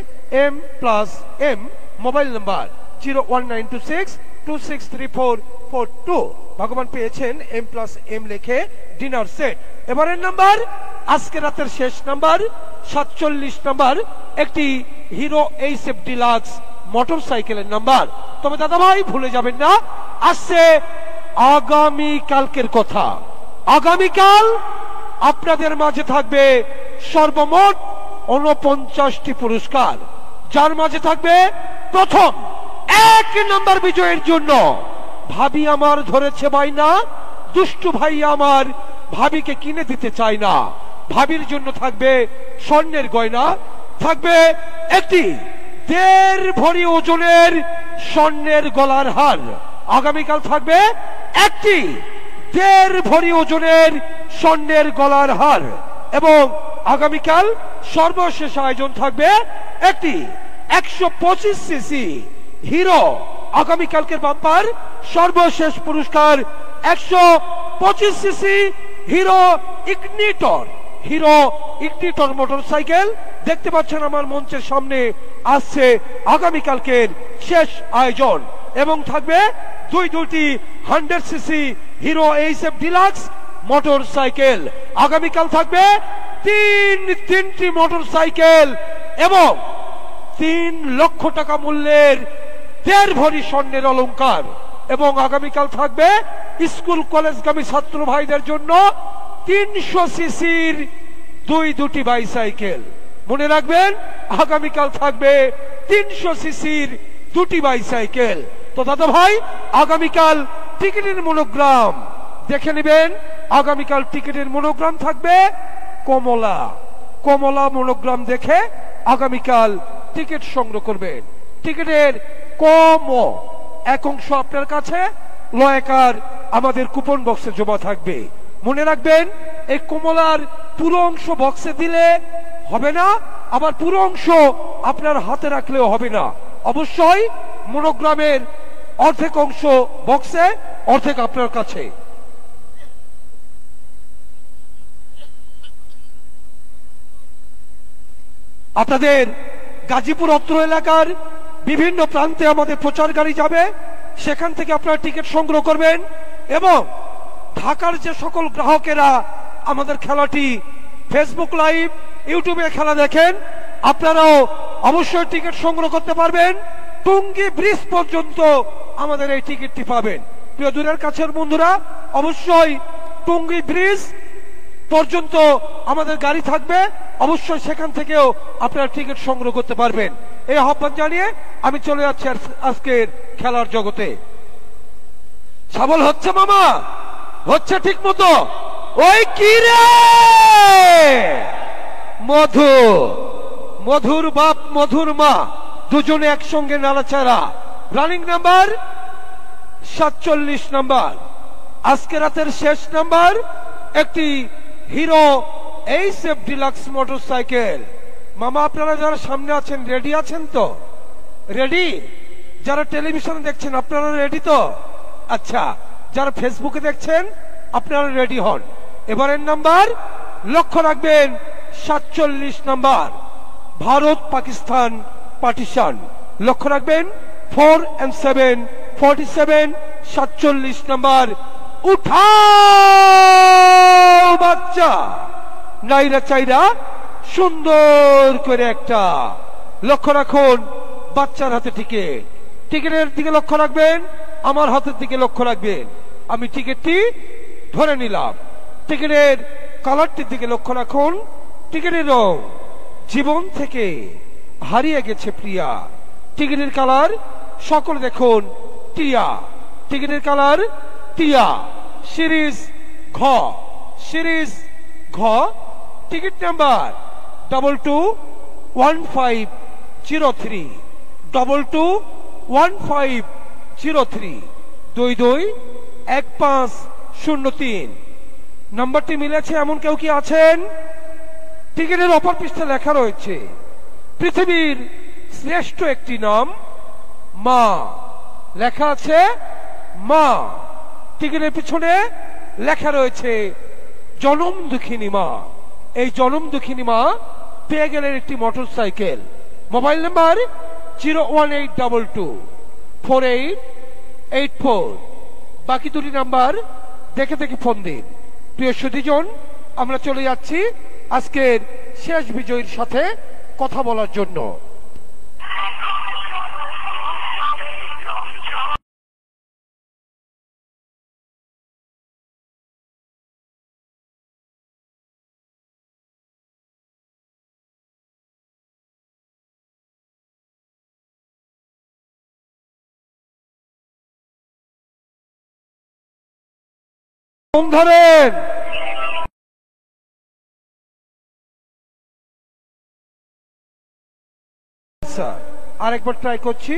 Speaker 5: M+M। Mobile number 01926263442। ভগবান পেয়েছেন M+M লেখে ডিনার সেট। এবারের নাম্বার আজকে রাতের শেষ নাম্বার 47 নাম্বার একটি হিরো এইচএফ ডিলাক্স মোটর সাইকেলের নাম্বার। তবে দাদা ভাই ভুলে যাবেন না আসছে আগামী কালকের কথা। আগামীকাল আপনাদের মাঝে থাকবে সর্বমোট 49টি পুরস্কার, যার মাঝে থাকবে প্রথম 1 নাম্বার বিজয়ের জন্য ভাবি আমার ধরেছে বাইনা, দুষ্টু ভাই আমার ভাবিকে কিনে দিতে চায় না। ভাবির জন্য থাকবে স্বর্ণের গয়না, থাকবে একটি 1.5 ভরি ওজনের স্বর্ণের গলার হার। আগামীকাল থাকবে একটি 1.5 ভরি ওজনের স্বর্ণের গলার হার এবং আগামীকাল সর্বশেষ আয়োজন থাকবে একটি 125 সিসি হিরো। আগামীকালকের বাম্পার সর্বশেষ পুরস্কার 125 সিসি হিরো ইগনিটর মোটরসাইকেল। দেখতে পাচ্ছেন আমার মঞ্চের সামনে আসছে আগামীকালকের শেষ আয়োজন এবং থাকবে দুইটি 100 CC hero HF deluxe motorcycle. আগামীকাল থাকবে তিনটি মোটরসাইকেল এবং 3 লক্ষ টাকা মূল্যের 1.5 ভরি স্বর্ণের অলংকার, এবং আগামীকাল থাকবে স্কুল কলেজগামী ছাত্র ভাইদের জন্য 300 সিসির দুটি বাইসাইকেল। মনে রাখবেন, আগামীকাল থাকবে 300 সিসির 2টি বাইসাইকেল। তো দাদা ভাই, আগামীকাল টিকিটের মনোগ্রাম দেখে নেবেন। আগামীকাল টিকিটের মনোগ্রাম থাকবে কমলা। কমলা মনোগ্রাম দেখে আগামীকাল টিকিট সংগ্রহ করবেন। টিকিটের কম 1 অংশ আপনার কাছে লয়কার আমাদের কুপন বক্সে জমা থাকবে। মনে রাখবেন, এই কমলার পুরো অংশ বক্সে দিলে হবে না, আবার পুরো অংশ আপনার হাতে রাখলেও হবে না। অবশ্যই মনোগ্রামের অর্ধেক অংশ বক্সে, অর্ধেক আপনার কাছে। আপনাদের গাজীপুর অত্র এলাকার বিভিন্ন প্রান্তে আমাদের প্রচার গাড়ি যাবে, সেখান থেকে আপনারা টিকিট সংগ্রহ করবেন। এবং ঢাকার যে সকল গ্রাহকেরা আমাদের খেলাটি ফেসবুক লাইভ, ইউটিউবে খেলা দেখেন, আপনারাও অবশ্যই টিকিট সংগ্রহ করতে পারবেন। টুঙ্গি ব্রিজ পর্যন্ত আমাদের এই টিকিটটি পাবেন। প্রিয় দূরের কাছের বন্ধুরা, অবশ্যই টুঙ্গি ব্রিজ পর্যন্ত আমাদের গাড়ি থাকবে, অবশ্যই সেখান থেকেও আপনারা টিকিট সংগ্রহ করতে পারবেন। এই আহ্বান জানিয়ে আমি চলে যাচ্ছি আজকের খেলার জগতে। সাবল হচ্ছে মামা, হচ্ছে ঠিক মতো। ওই কি রে, মধু, মধুর বাপ মধুর মা দুজনে একসঙ্গে নাড়াচাড়া। রানিং নাম্বার 47 নাম্বার, আজকে রাতের শেষ নাম্বার, একটি হিরো এইচএফ ডিলাক্স মোটরসাইকেল। মামা, আপনারা যারা সামনে আছেন রেডি আছেন তো? রেডি? যারা টেলিভিশনে দেখছেন আপনারা রেডি তো? আচ্ছা, যারা ফেসবুকে দেখছেন আপনারা রেডি হন। এবারের নাম্বার লক্ষ্য রাখবেন 47 নাম্বার, ভারত পাকিস্তান পার্টিশন। লক্ষ্য রাখবেন 4 and 7, 47, 47 নাম্বার। উঠাও বাচ্চা, নাইরা চাইরা সুন্দর করে একটা। লক্ষ্য রাখুন বাচ্চার হাতে টিকিট। টিকিটের দিকে লক্ষ্য রাখবেন, আমার হাতের দিকে লক্ষ্য রাখবেন। আমি টিকিটটি ধরে নিলাম। টিকিটের কালারটির দিকে লক্ষ্য রাখুন। টিকিটের রং জীবন থেকে হারিয়ে গেছে প্রিয়া। টিকিটের কালার সকলে দেখুন টিয়া। টিকিটের কালার টিয়া। সিরিজ ঘ, সিরিজ ঘ। Ticket number 221503, 221503, 221503। নাম্বারটি মিলেছে এমন কেউ কি আছেন? টিকিটের অপর পৃষ্ঠে লেখা রয়েছে পৃথিবীর শ্রেষ্ঠ একটি নাম মা। লেখা আছে মা। টিকিটের পিছনে লেখা রয়েছে জনম দুঃখিনী মা। এই জনম দুঃখিনী মা পেয়ে গেলেন একটি মোটরসাইকেল। Mobile number 018224884। বাকি দুটি নাম্বার দেখে দেখে ফোন দিন। প্রিয় সুধীজন, আমরা চলে যাচ্ছি আজকের শেষ বিজয়ীর সাথে কথা বলার জন্য। ধরেন আরেকবার ট্রাই করছি।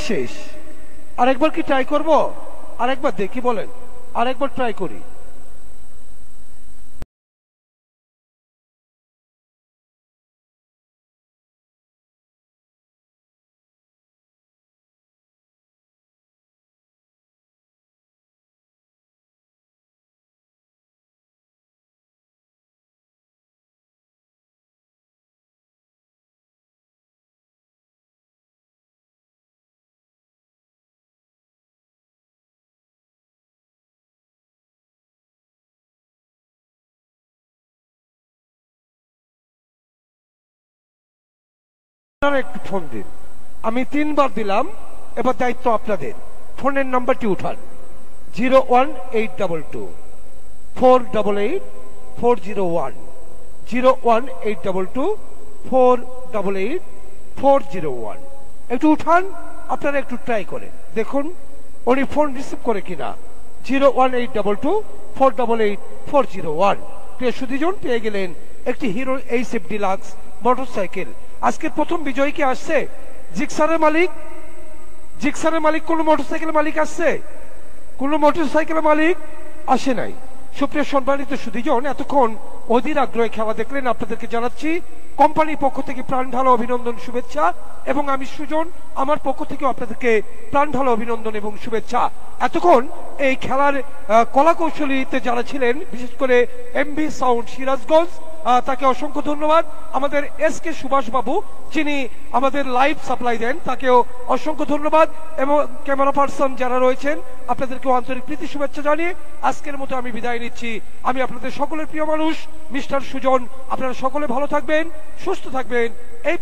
Speaker 5: শেষ। আরেকবার কি ট্রাই করব? আরেকবার দেখি, বলেন আরেকবার ট্রাই করি। আপনারা একটু ফোন দিন। আমি 3 বার দিলাম, এবার দায়িত্ব আপনাদের। ফোনের নাম্বারটি উঠান 01822 488 401 01822 488 401। একটু উঠান, আপনারা একটু ট্রাই করেন দেখুন উনি ফোন রিসিভ করে কিনা। 01822 488 401। প্রিয় সুধীজন, পেয়ে গেলেন একটি হিরো এইচএফ ডিলাক্স মোটরসাইকেল। আজকের প্রথম বিজয়ী কি আসছে? জিক্সারের মালিক, জিক্সারের মালিক কোন মোটরসাইকেলের মালিক আসছে? কোন মোটরসাইকেলের মালিক আসে নাই। সুপ্রিয় সম্মানিত সুধীজন, এতক্ষণ অধীর আগ্রহে খেলা দেখলেন। আপনাদেরকে জানাচ্ছি কোম্পানির পক্ষ থেকে প্রাণ ঢালো অভিনন্দন, শুভেচ্ছা, এবং আমি সুজন আমার পক্ষ থেকে আপনাদেরকে প্রাণ ঢালো অভিনন্দন এবং শুভেচ্ছা। এতক্ষণ এই খেলার কলা কৌশলীতে যারা ছিলেন, বিশেষ করে এমবি সাউন্ড সিরাজগঞ্জ, তাকে অসংখ্য ধন্যবাদ। আমাদের এসকে সুভাষ বাবু, যিনি আমাদের লাইভ সাপ্লাই দেন, তাকেও অসংখ্য ধন্যবাদ, এবং ক্যামেরা পার্সন যারা রয়েছেন আপনাদেরকেও আন্তরিক প্রীতি শুভেচ্ছা জানিয়ে আজকের মতো আমি বিদায় নিচ্ছি। আমি আপনাদের সকলের প্রিয় মানুষ মিস্টার সুজন। আপনারা সকলে ভালো থাকবেন, সুস্থ থাকবেন। এই